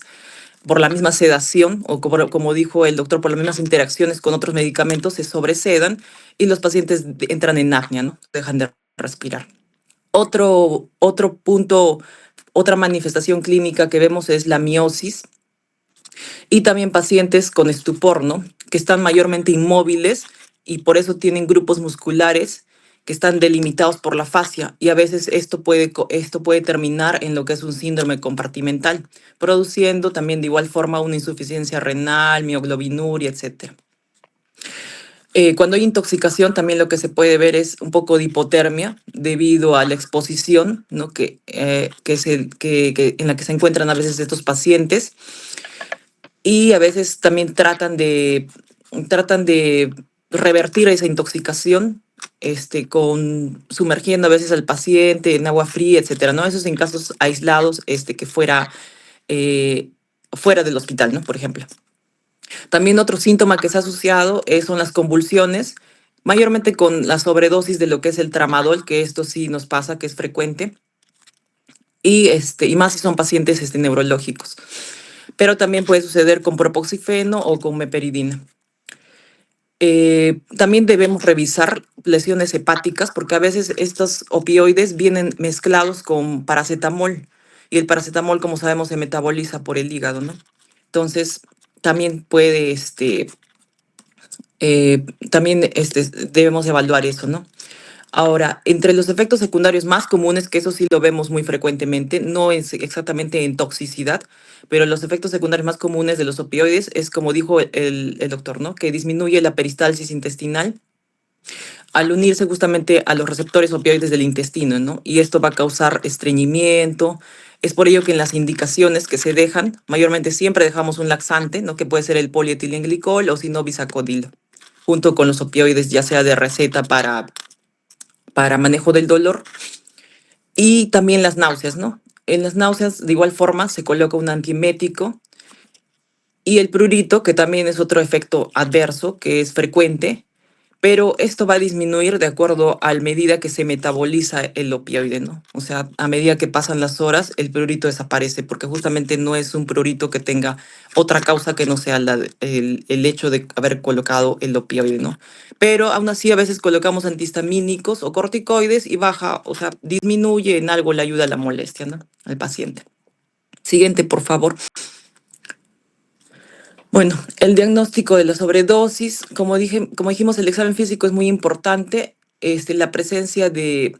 por la misma sedación, o como dijo el doctor, por las mismas interacciones con otros medicamentos, se sobresedan y los pacientes entran en apnea, ¿no? Dejan de respirar. Otro punto, otra manifestación clínica que vemos es la miosis y también pacientes con estupor, ¿no? Que están mayormente inmóviles y por eso tienen grupos musculares que están delimitados por la fascia y a veces esto puede terminar en lo que es un síndrome compartimental, produciendo también de igual forma una insuficiencia renal, mioglobinuria, etc. Cuando hay intoxicación también lo que se puede ver es un poco de hipotermia debido a la exposición, ¿no? En la que se encuentran a veces estos pacientes y a veces también tratan de revertir esa intoxicación sumergiendo a veces al paciente en agua fría, etcétera, ¿no? Eso es en casos aislados que fuera del hospital, ¿no? Por ejemplo. También otro síntoma que se ha asociado son las convulsiones, mayormente con la sobredosis de lo que es el tramadol, que esto sí nos pasa, que es frecuente, y más si son pacientes neurológicos. Pero también puede suceder con propoxifeno o con meperidina. También debemos revisar lesiones hepáticas porque a veces estos opioides vienen mezclados con paracetamol y el paracetamol, como sabemos, se metaboliza por el hígado, ¿no? Entonces, también debemos evaluar eso, ¿no? Ahora, entre los efectos secundarios más comunes, que eso sí lo vemos muy frecuentemente, no es exactamente en toxicidad, pero los efectos secundarios más comunes de los opioides es, como dijo el doctor, ¿no? Que disminuye la peristalsis intestinal al unirse justamente a los receptores opioides del intestino, ¿no? Y esto va a causar estreñimiento. Es por ello que en las indicaciones que se dejan, mayormente siempre dejamos un laxante, ¿no? Que puede ser el polietilenglicol o si no bisacodilo, junto con los opioides, ya sea de receta para manejo del dolor y también las náuseas, ¿no? En las náuseas, de igual forma, se coloca un antiemético y el prurito, que también es otro efecto adverso que es frecuente, pero esto va a disminuir de acuerdo a la medida que se metaboliza el opioide, ¿no? O sea, a medida que pasan las horas, el prurito desaparece, porque justamente no es un prurito que tenga otra causa que no sea el hecho de haber colocado el opioide, ¿no? Pero aún así a veces colocamos antihistamínicos o corticoides y baja, o sea, disminuye en algo la ayuda a la molestia, ¿no? Al paciente. Siguiente, por favor. Bueno, el diagnóstico de la sobredosis, como dijimos, el examen físico es muy importante. La presencia de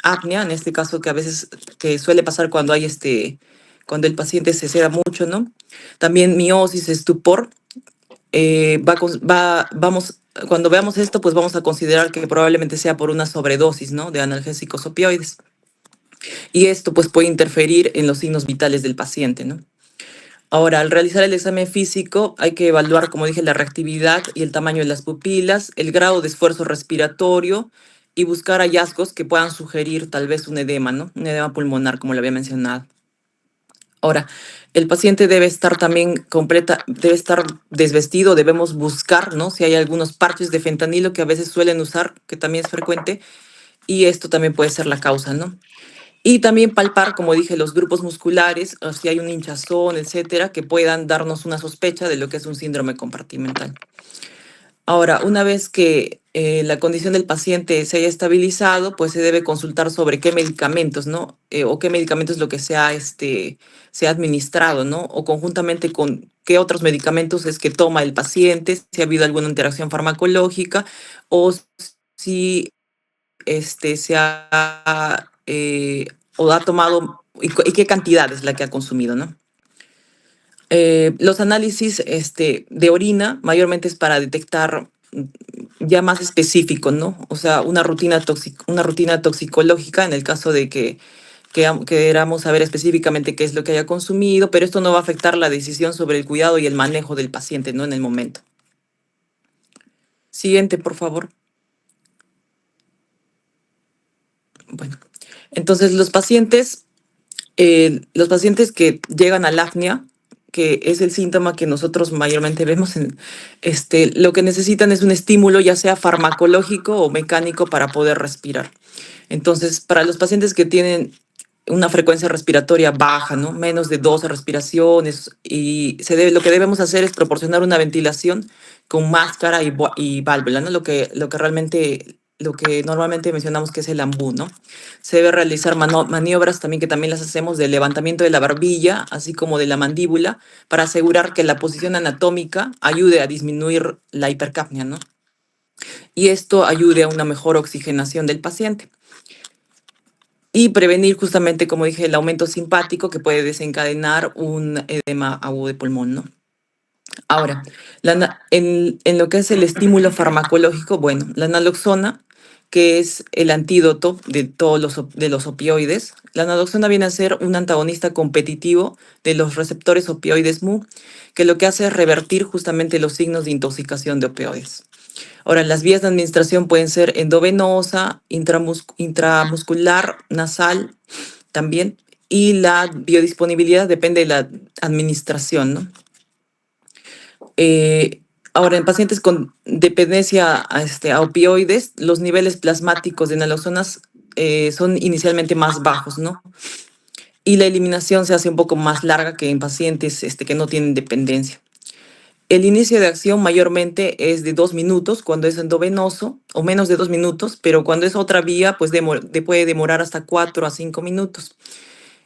apnea, en este caso que a veces que suele pasar cuando hay cuando el paciente se seda mucho, ¿no? También miosis, estupor. Cuando veamos esto, pues vamos a considerar que probablemente sea por una sobredosis, ¿no? De analgésicos opioides. Y esto pues puede interferir en los signos vitales del paciente, ¿no? Ahora, al realizar el examen físico, hay que evaluar, como dije, la reactividad y el tamaño de las pupilas, el grado de esfuerzo respiratorio y buscar hallazgos que puedan sugerir tal vez un edema, ¿no? Un edema pulmonar, como lo había mencionado. Ahora, el paciente debe estar también debe estar desvestido, debemos buscar, ¿no? Si hay algunos parches de fentanilo que a veces suelen usar, que también es frecuente, y esto también puede ser la causa, ¿no? Y también palpar, como dije, los grupos musculares, o si hay un hinchazón, etcétera, que puedan darnos una sospecha de lo que es un síndrome compartimental. Ahora, una vez que la condición del paciente se haya estabilizado, pues se debe consultar sobre qué medicamentos, ¿no? O qué medicamentos lo que se ha administrado, ¿no? O conjuntamente con qué otros medicamentos es que toma el paciente, si ha habido alguna interacción farmacológica o si se ha o ha tomado y qué cantidad es la que ha consumido, ¿no? Los análisis de orina mayormente es para detectar ya más específico, ¿no? O sea, una rutina toxicológica en el caso de que queramos saber específicamente qué es lo que haya consumido, pero esto no va a afectar la decisión sobre el cuidado y el manejo del paciente, ¿no? En el momento. Siguiente, por favor. Bueno, entonces los pacientes que llegan a la apnea, que es el síntoma que nosotros mayormente vemos, lo que necesitan es un estímulo, ya sea farmacológico o mecánico, para poder respirar. Entonces, para los pacientes que tienen una frecuencia respiratoria baja, ¿no? Menos de 12 respiraciones, y lo que debemos hacer es proporcionar una ventilación con máscara y válvula, ¿no? Lo que normalmente mencionamos que es el ambú, ¿no? Se debe realizar maniobras también, que también las hacemos, de levantamiento de la barbilla, así como de la mandíbula, para asegurar que la posición anatómica ayude a disminuir la hipercapnia, ¿no? Y esto ayude a una mejor oxigenación del paciente. Y prevenir justamente, como dije, el aumento simpático que puede desencadenar un edema agudo de pulmón, ¿no? Ahora, en lo que es el estímulo farmacológico, bueno, la naloxona, que es el antídoto de todos de los opioides. La naloxona viene a ser un antagonista competitivo de los receptores opioides Mu, que lo que hace es revertir justamente los signos de intoxicación de opioides. Ahora, las vías de administración pueden ser endovenosa, intramuscular, nasal también, y la biodisponibilidad depende de la administración, ¿no? Ahora, en pacientes con dependencia a opioides, los niveles plasmáticos de naloxonas son inicialmente más bajos, ¿no? Y la eliminación se hace un poco más larga que en pacientes que no tienen dependencia. El inicio de acción mayormente es de 2 minutos cuando es endovenoso, o menos de 2 minutos, pero cuando es otra vía, pues puede demorar hasta 4 a 5 minutos.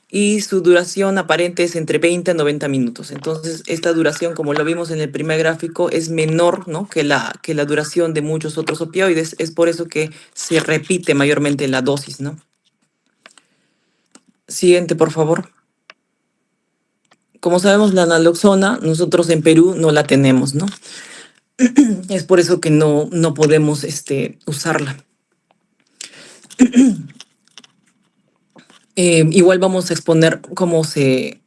Y su duración aparente es entre 20 a 90 minutos. Entonces, esta duración, como lo vimos en el primer gráfico, es menor, ¿no? que la duración de muchos otros opioides. Es por eso que se repite mayormente la dosis, ¿no? Siguiente, por favor. Como sabemos, la naloxona, nosotros en Perú no la tenemos, ¿no? Es por eso que no podemos usarla. Igual vamos a exponer cómo se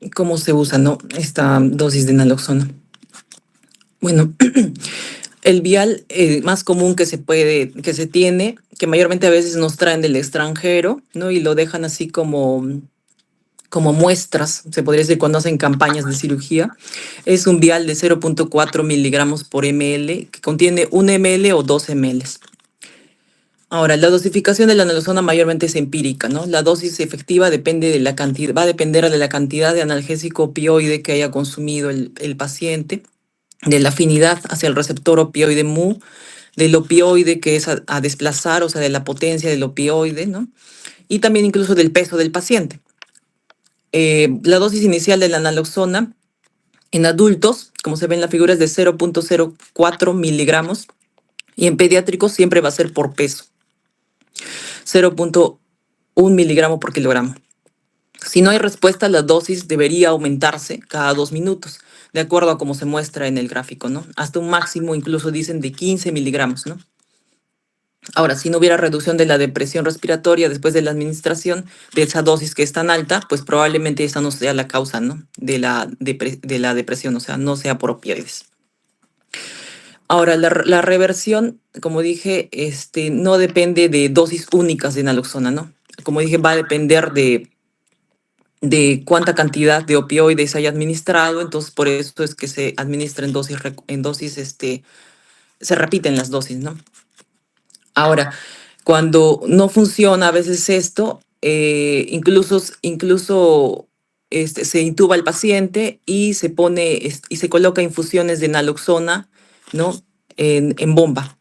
usa, ¿no? Esta dosis de naloxona. Bueno, el vial más común que se tiene, que mayormente a veces nos traen del extranjero, ¿no? Y lo dejan así como muestras, se podría decir, cuando hacen campañas de cirugía, es un vial de 0.4 miligramos por ml, que contiene 1 ml o 2 ml. Ahora, la dosificación de la naloxona mayormente es empírica, ¿no? La dosis efectiva depende de la cantidad, va a depender de la cantidad de analgésico opioide que haya consumido el paciente, de la afinidad hacia el receptor opioide Mu, del opioide que es a desplazar, o sea, de la potencia del opioide, ¿no? Y también incluso del peso del paciente. La dosis inicial de la naloxona en adultos, como se ve en la figura, es de 0.04 miligramos, y en pediátricos siempre va a ser por peso, 0.1 miligramo por kilogramo. Si no hay respuesta, la dosis debería aumentarse cada 2 minutos, de acuerdo a cómo se muestra en el gráfico, ¿no? Hasta un máximo, incluso dicen, de 15 miligramos, ¿no? Ahora, si no hubiera reducción de la depresión respiratoria después de la administración de esa dosis que es tan alta, pues probablemente esa no sea la causa, ¿no? de la depresión, o sea, no sea por opioides. Ahora, la reversión, como dije, no depende de dosis únicas de naloxona, ¿no? Como dije, va a depender de cuánta cantidad de opioides haya administrado, entonces por eso es que se administra en dosis, se repiten las dosis, ¿no? Ahora, cuando no funciona a veces esto, incluso se intuba al paciente y se coloca infusiones de naloxona, ¿no? en bomba.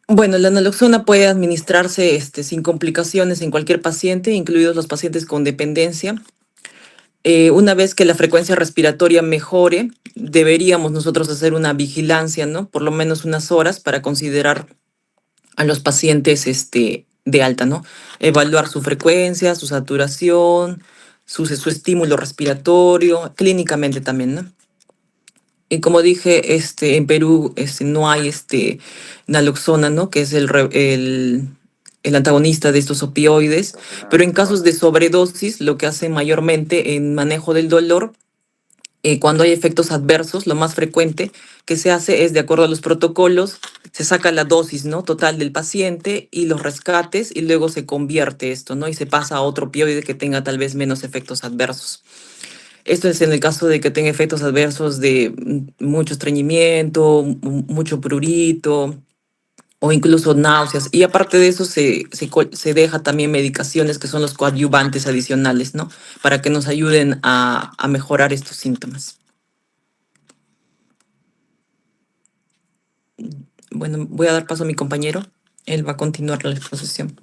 Bueno, la naloxona puede administrarse sin complicaciones en cualquier paciente, incluidos los pacientes con dependencia. Una vez que la frecuencia respiratoria mejore, deberíamos nosotros hacer una vigilancia, ¿no? Por lo menos unas horas, para considerar a los pacientes de alta, ¿no? Evaluar su frecuencia, su saturación, su estímulo respiratorio, clínicamente también, ¿no? Y como dije, en Perú no hay naloxona, ¿no? Que es el antagonista de estos opioides, pero en casos de sobredosis, lo que hace mayormente en manejo del dolor, cuando hay efectos adversos, lo más frecuente que se hace es, de acuerdo a los protocolos, se saca la dosis, ¿no? Total del paciente y los rescates, y luego se convierte esto, ¿no? Y se pasa a otro opioide que tenga tal vez menos efectos adversos. Esto es en el caso de que tenga efectos adversos de mucho estreñimiento, mucho prurito o incluso náuseas. Y aparte de eso, se deja también medicaciones que son los coadyuvantes adicionales, ¿no? Para que nos ayuden a mejorar estos síntomas. Bueno, voy a dar paso a mi compañero. Él va a continuar la exposición.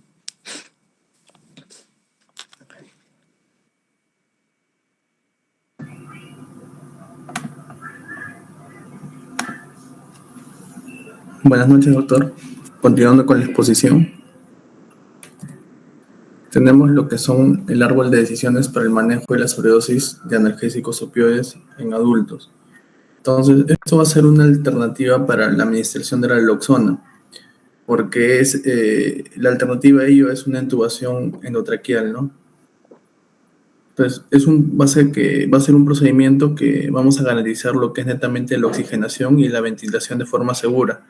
Buenas noches, doctor. Continuando con la exposición, tenemos lo que son el árbol de decisiones para el manejo de la sobredosis de analgésicos opioides en adultos. Entonces, esto va a ser una alternativa para la administración de la naloxona, porque la alternativa a ello es una intubación endotraqueal, ¿no? Entonces, va a ser un procedimiento que vamos a garantizar lo que es netamente la oxigenación y la ventilación de forma segura,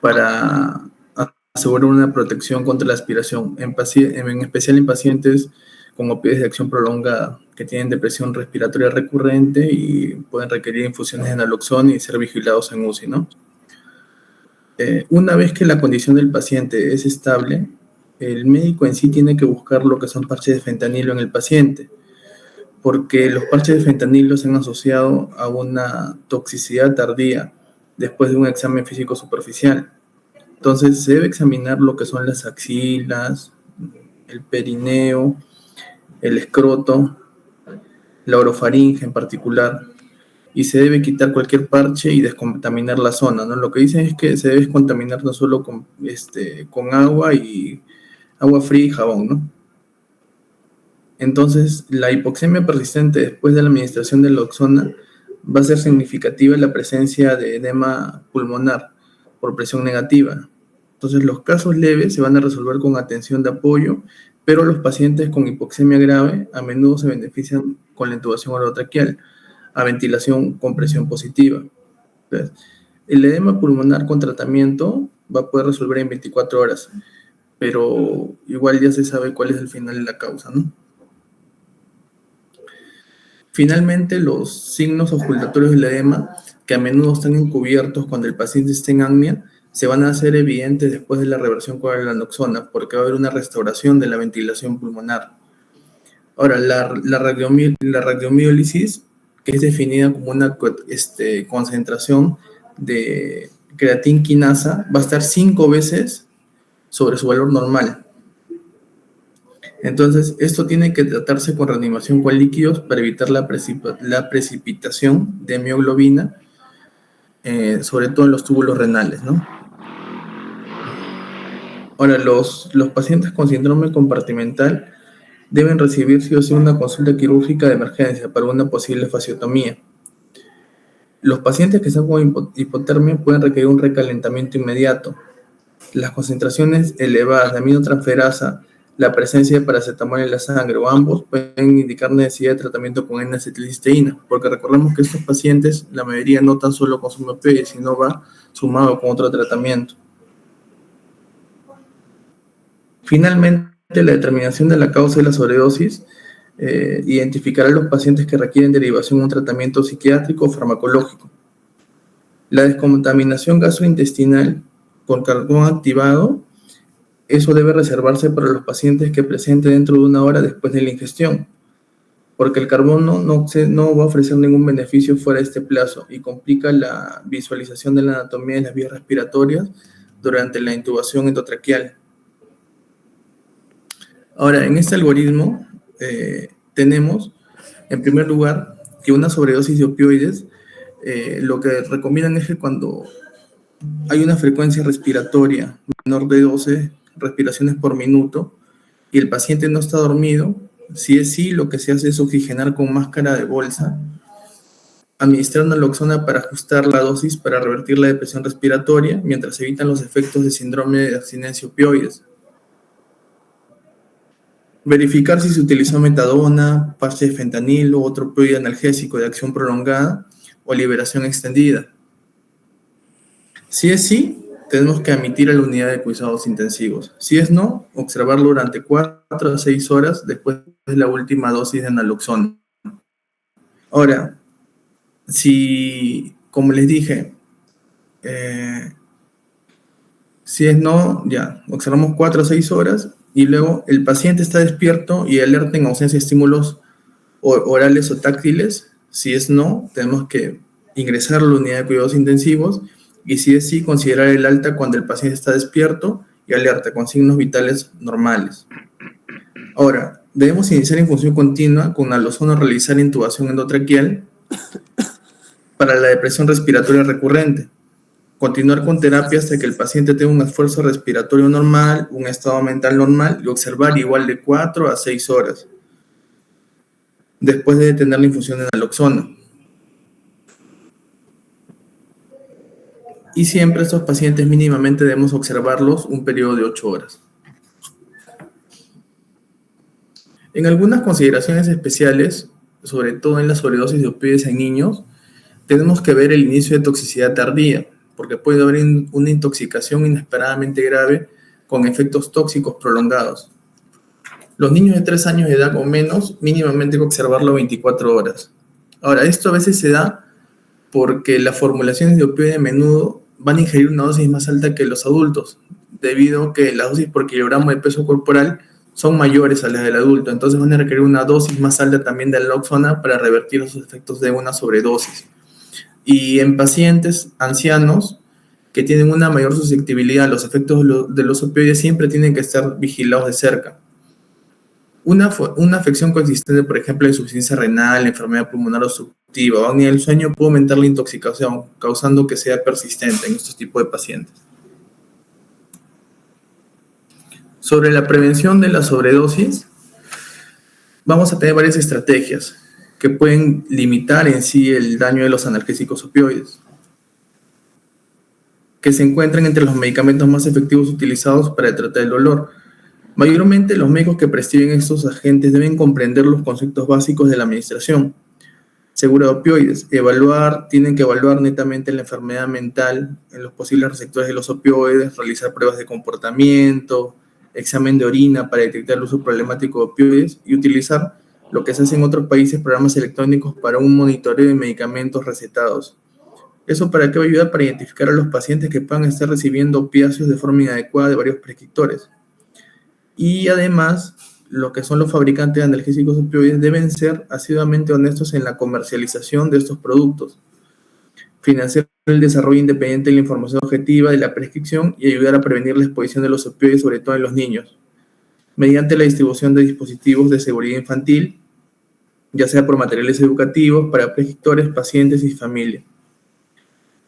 para asegurar una protección contra la aspiración, en especial en pacientes con opioides de acción prolongada, que tienen depresión respiratoria recurrente y pueden requerir infusiones de naloxona y ser vigilados en UCI, ¿no? Una vez que la condición del paciente es estable, el médico en sí tiene que buscar lo que son parches de fentanilo en el paciente, porque los parches de fentanilo se han asociado a una toxicidad tardía después de un examen físico superficial. Entonces se debe examinar lo que son las axilas, el perineo, el escroto, la orofaringe en particular, y se debe quitar cualquier parche y descontaminar la zona, ¿no? Lo que dicen es que se debe descontaminar no solo con agua y agua fría y jabón, ¿no? Entonces, la hipoxemia persistente después de la administración de naloxona va a ser significativa en la presencia de edema pulmonar por presión negativa. Entonces, los casos leves se van a resolver con atención de apoyo, pero los pacientes con hipoxemia grave a menudo se benefician con la intubación orotraqueal a ventilación con presión positiva. Entonces, el edema pulmonar con tratamiento va a poder resolver en 24 horas, pero igual ya se sabe cuál es el final de la causa, ¿no? Finalmente, los signos ocultatorios del edema, que a menudo están encubiertos cuando el paciente está en apnea, se van a hacer evidentes después de la reversión con la naloxona, porque va a haber una restauración de la ventilación pulmonar. Ahora, la radiomiólisis, que es definida como una concentración de creatinquinasa, va a estar 5 veces sobre su valor normal. Entonces, esto tiene que tratarse con reanimación con líquidos para evitar la precipitación de mioglobina, sobre todo en los túbulos renales, ¿no? Ahora, los pacientes con síndrome compartimental deben recibir sí o sí una consulta quirúrgica de emergencia para una posible fasciotomía. Los pacientes que están con hipotermia pueden requerir un recalentamiento inmediato. Las concentraciones elevadas de aminotransferasa, la presencia de paracetamol en la sangre o ambos pueden indicar necesidad de tratamiento con N-acetilcisteína, porque recordemos que estos pacientes, la mayoría no tan solo consume opioides, sino va sumado con otro tratamiento. Finalmente, la determinación de la causa de la sobredosis identificará a los pacientes que requieren derivación a un tratamiento psiquiátrico o farmacológico. La descontaminación gastrointestinal con carbón activado, eso debe reservarse para los pacientes que presenten dentro de 1 hora después de la ingestión, porque el carbón no va a ofrecer ningún beneficio fuera de este plazo y complica la visualización de la anatomía de las vías respiratorias durante la intubación endotraqueal. Ahora, en este algoritmo tenemos, en primer lugar, que una sobredosis de opioides, lo que recomiendan es que cuando hay una frecuencia respiratoria menor de 12 respiraciones por minuto y el paciente no está dormido, si es sí, lo que se hace es oxigenar con máscara de bolsa, administrar naloxona para ajustar la dosis para revertir la depresión respiratoria mientras se evitan los efectos de síndrome de abstinencia opioides. Verificar si se utilizó metadona, parche de fentanilo, otro opioide analgésico de acción prolongada o liberación extendida. Si es sí, tenemos que admitir a la unidad de cuidados intensivos. Si es no, observarlo durante 4 a 6 horas después de la última dosis de naloxona. Ahora, si, como les dije, si es no, ya, observamos 4 o 6 horas y luego el paciente está despierto y alerta en ausencia de estímulos orales o táctiles. Si es no, tenemos que ingresar a la unidad de cuidados intensivos y si es sí, considerar el alta cuando el paciente está despierto y alerta con signos vitales normales. Ahora, debemos iniciar infusión continua con naloxona o realizar intubación endotraqueal para la depresión respiratoria recurrente. Continuar con terapia hasta que el paciente tenga un esfuerzo respiratorio normal, un estado mental normal y observar igual de 4 a 6 horas después de detener la infusión de naloxona. Y siempre estos pacientes mínimamente debemos observarlos un periodo de 8 horas. En algunas consideraciones especiales, sobre todo en la sobredosis de opioides en niños, tenemos que ver el inicio de toxicidad tardía, porque puede haber una intoxicación inesperadamente grave con efectos tóxicos prolongados. Los niños de 3 años de edad o menos, mínimamente hay que observarlo 24 horas. Ahora, esto a veces se da porque las formulaciones de opioide a menudo van a ingerir una dosis más alta que los adultos, debido a que las dosis por kilogramo de peso corporal son mayores a las del adulto, entonces van a requerir una dosis más alta también de naloxona para revertir los efectos de una sobredosis. Y en pacientes ancianos que tienen una mayor susceptibilidad a los efectos de los opioides siempre tienen que estar vigilados de cerca. Una afección consistente, por ejemplo, de insuficiencia renal, enfermedad pulmonar obstructiva o apnea del sueño puede aumentar la intoxicación, causando que sea persistente en estos tipos de pacientes. Sobre la prevención de la sobredosis, vamos a tener varias estrategias que pueden limitar en sí el daño de los analgésicos opioides, que se encuentran entre los medicamentos más efectivos utilizados para tratar el dolor. Mayormente los médicos que prescriben estos agentes deben comprender los conceptos básicos de la administración. Seguro de opioides, tienen que evaluar netamente la enfermedad mental en los posibles receptores de los opioides, realizar pruebas de comportamiento, examen de orina para detectar el uso problemático de opioides y utilizar lo que se hace en otros países, programas electrónicos para un monitoreo de medicamentos recetados. ¿Eso para qué va a ayudar? Para identificar a los pacientes que puedan estar recibiendo opiáceos de forma inadecuada de varios prescriptores. Y además, lo que son los fabricantes de analgésicos opioides deben ser asiduamente honestos en la comercialización de estos productos, financiar el desarrollo independiente de la información objetiva de la prescripción y ayudar a prevenir la exposición de los opioides, sobre todo en los niños, mediante la distribución de dispositivos de seguridad infantil, ya sea por materiales educativos para prescriptores, pacientes y familia.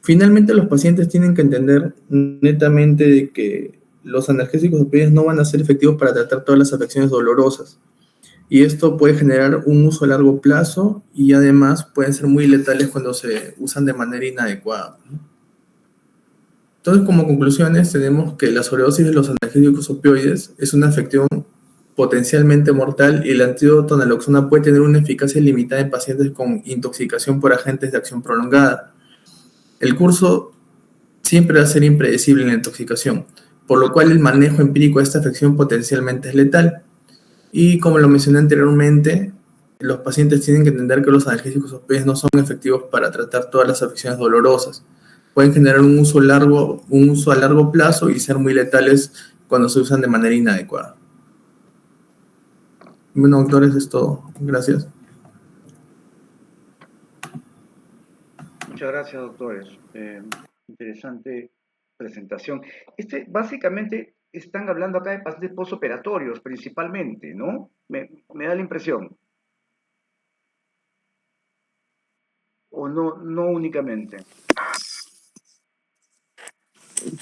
Finalmente, los pacientes tienen que entender netamente de que los analgésicos opioides no van a ser efectivos para tratar todas las afecciones dolorosas. Y esto puede generar un uso a largo plazo y además pueden ser muy letales cuando se usan de manera inadecuada. Entonces, como conclusiones, tenemos que la sobredosis de los analgésicos opioides es una afección potencialmente mortal y el antídoto naloxona puede tener una eficacia limitada en pacientes con intoxicación por agentes de acción prolongada. El curso siempre va a ser impredecible en la intoxicación, por lo cual el manejo empírico de esta afección potencialmente es letal. Y como lo mencioné anteriormente, los pacientes tienen que entender que los analgésicos opioides no son efectivos para tratar todas las afecciones dolorosas. Pueden generar un uso a largo plazo y ser muy letales cuando se usan de manera inadecuada. Bueno, doctores, es todo. Gracias. Muchas gracias, doctores. Interesante presentación. Básicamente, están hablando acá de pacientes postoperatorios, principalmente, ¿no? Me da la impresión. O no únicamente.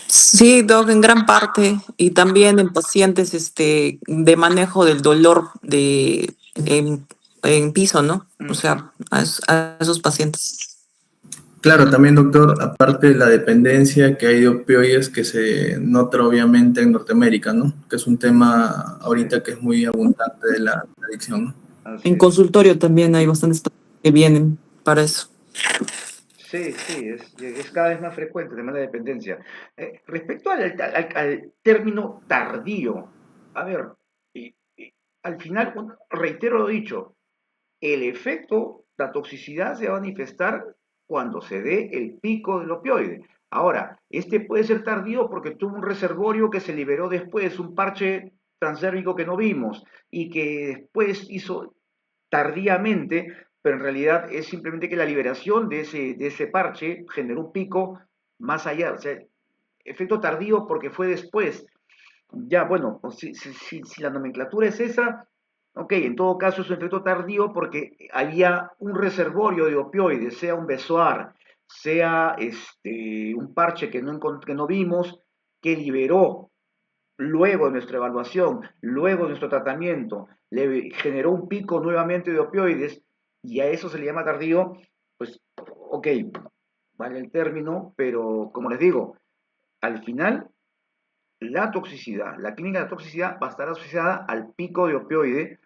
Sí, Doc, en gran parte, y también en pacientes de manejo del dolor en piso, ¿no? O sea, a esos pacientes. Claro, también doctor, aparte de la dependencia que hay de opioides que se nota obviamente en Norteamérica, ¿no? Que es un tema ahorita que es muy abundante de la adicción, ¿no? Así En es. consultorio también hay bastantes pacientes que vienen para eso. Sí, sí, es cada vez más frecuente el tema de la dependencia. Respecto al término tardío, a ver, al final, reitero lo dicho, el efecto, la toxicidad se va a manifestar cuando se dé el pico del opioide. Ahora, este puede ser tardío porque tuvo un reservorio que se liberó después, un parche transdérmico que no vimos y que después hizo tardíamente, pero en realidad es simplemente que la liberación de ese parche generó un pico más allá, o sea, efecto tardío porque fue después. Ya, bueno, si la nomenclatura es esa, ok, en todo caso es un efecto tardío porque había un reservorio de opioides, sea un besoar, sea un parche que no vimos, que liberó luego de nuestra evaluación, luego de nuestro tratamiento, le generó un pico nuevamente de opioides y a eso se le llama tardío, pues ok, vale el término, pero como les digo, al final la toxicidad, la clínica de toxicidad va a estar asociada al pico de opioide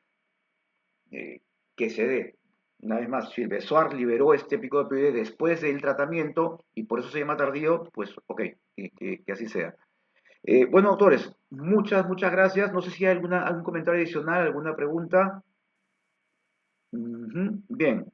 que se dé. Una vez más, si el Besoar liberó este pico de opioide después del tratamiento y por eso se llama tardío, pues ok, que así sea. Bueno, doctores, muchas gracias. No sé si hay algún comentario adicional, alguna pregunta. Ujú, bien,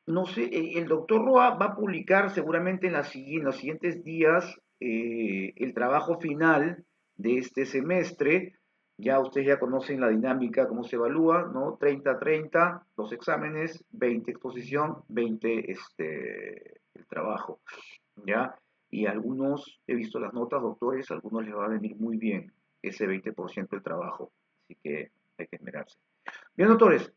no sé, el doctor Roa va a publicar seguramente en los siguientes días el trabajo final de este semestre. Ya ustedes ya conocen la dinámica, cómo se evalúa, ¿no? 30-30, los exámenes, 20 exposición, 20 el trabajo, ¿ya? Y algunos, he visto las notas, doctores, a algunos les va a venir muy bien ese 20% del trabajo, así que hay que esmerarse. Bien, doctores,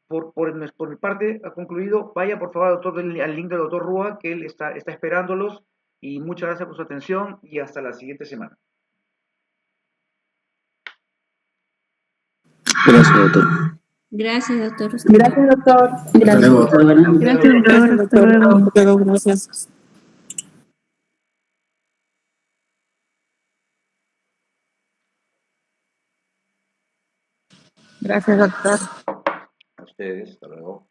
por mi parte ha concluido. Vaya por favor al link del doctor Rúa, que él está esperándolos. Y muchas gracias por su atención y hasta la siguiente semana. Gracias, doctor. Gracias, doctor. Gracias, doctor. Hasta luego. Gracias, doctor. Hasta luego. Hasta luego, gracias. Gracias, doctor. A ustedes, hasta luego.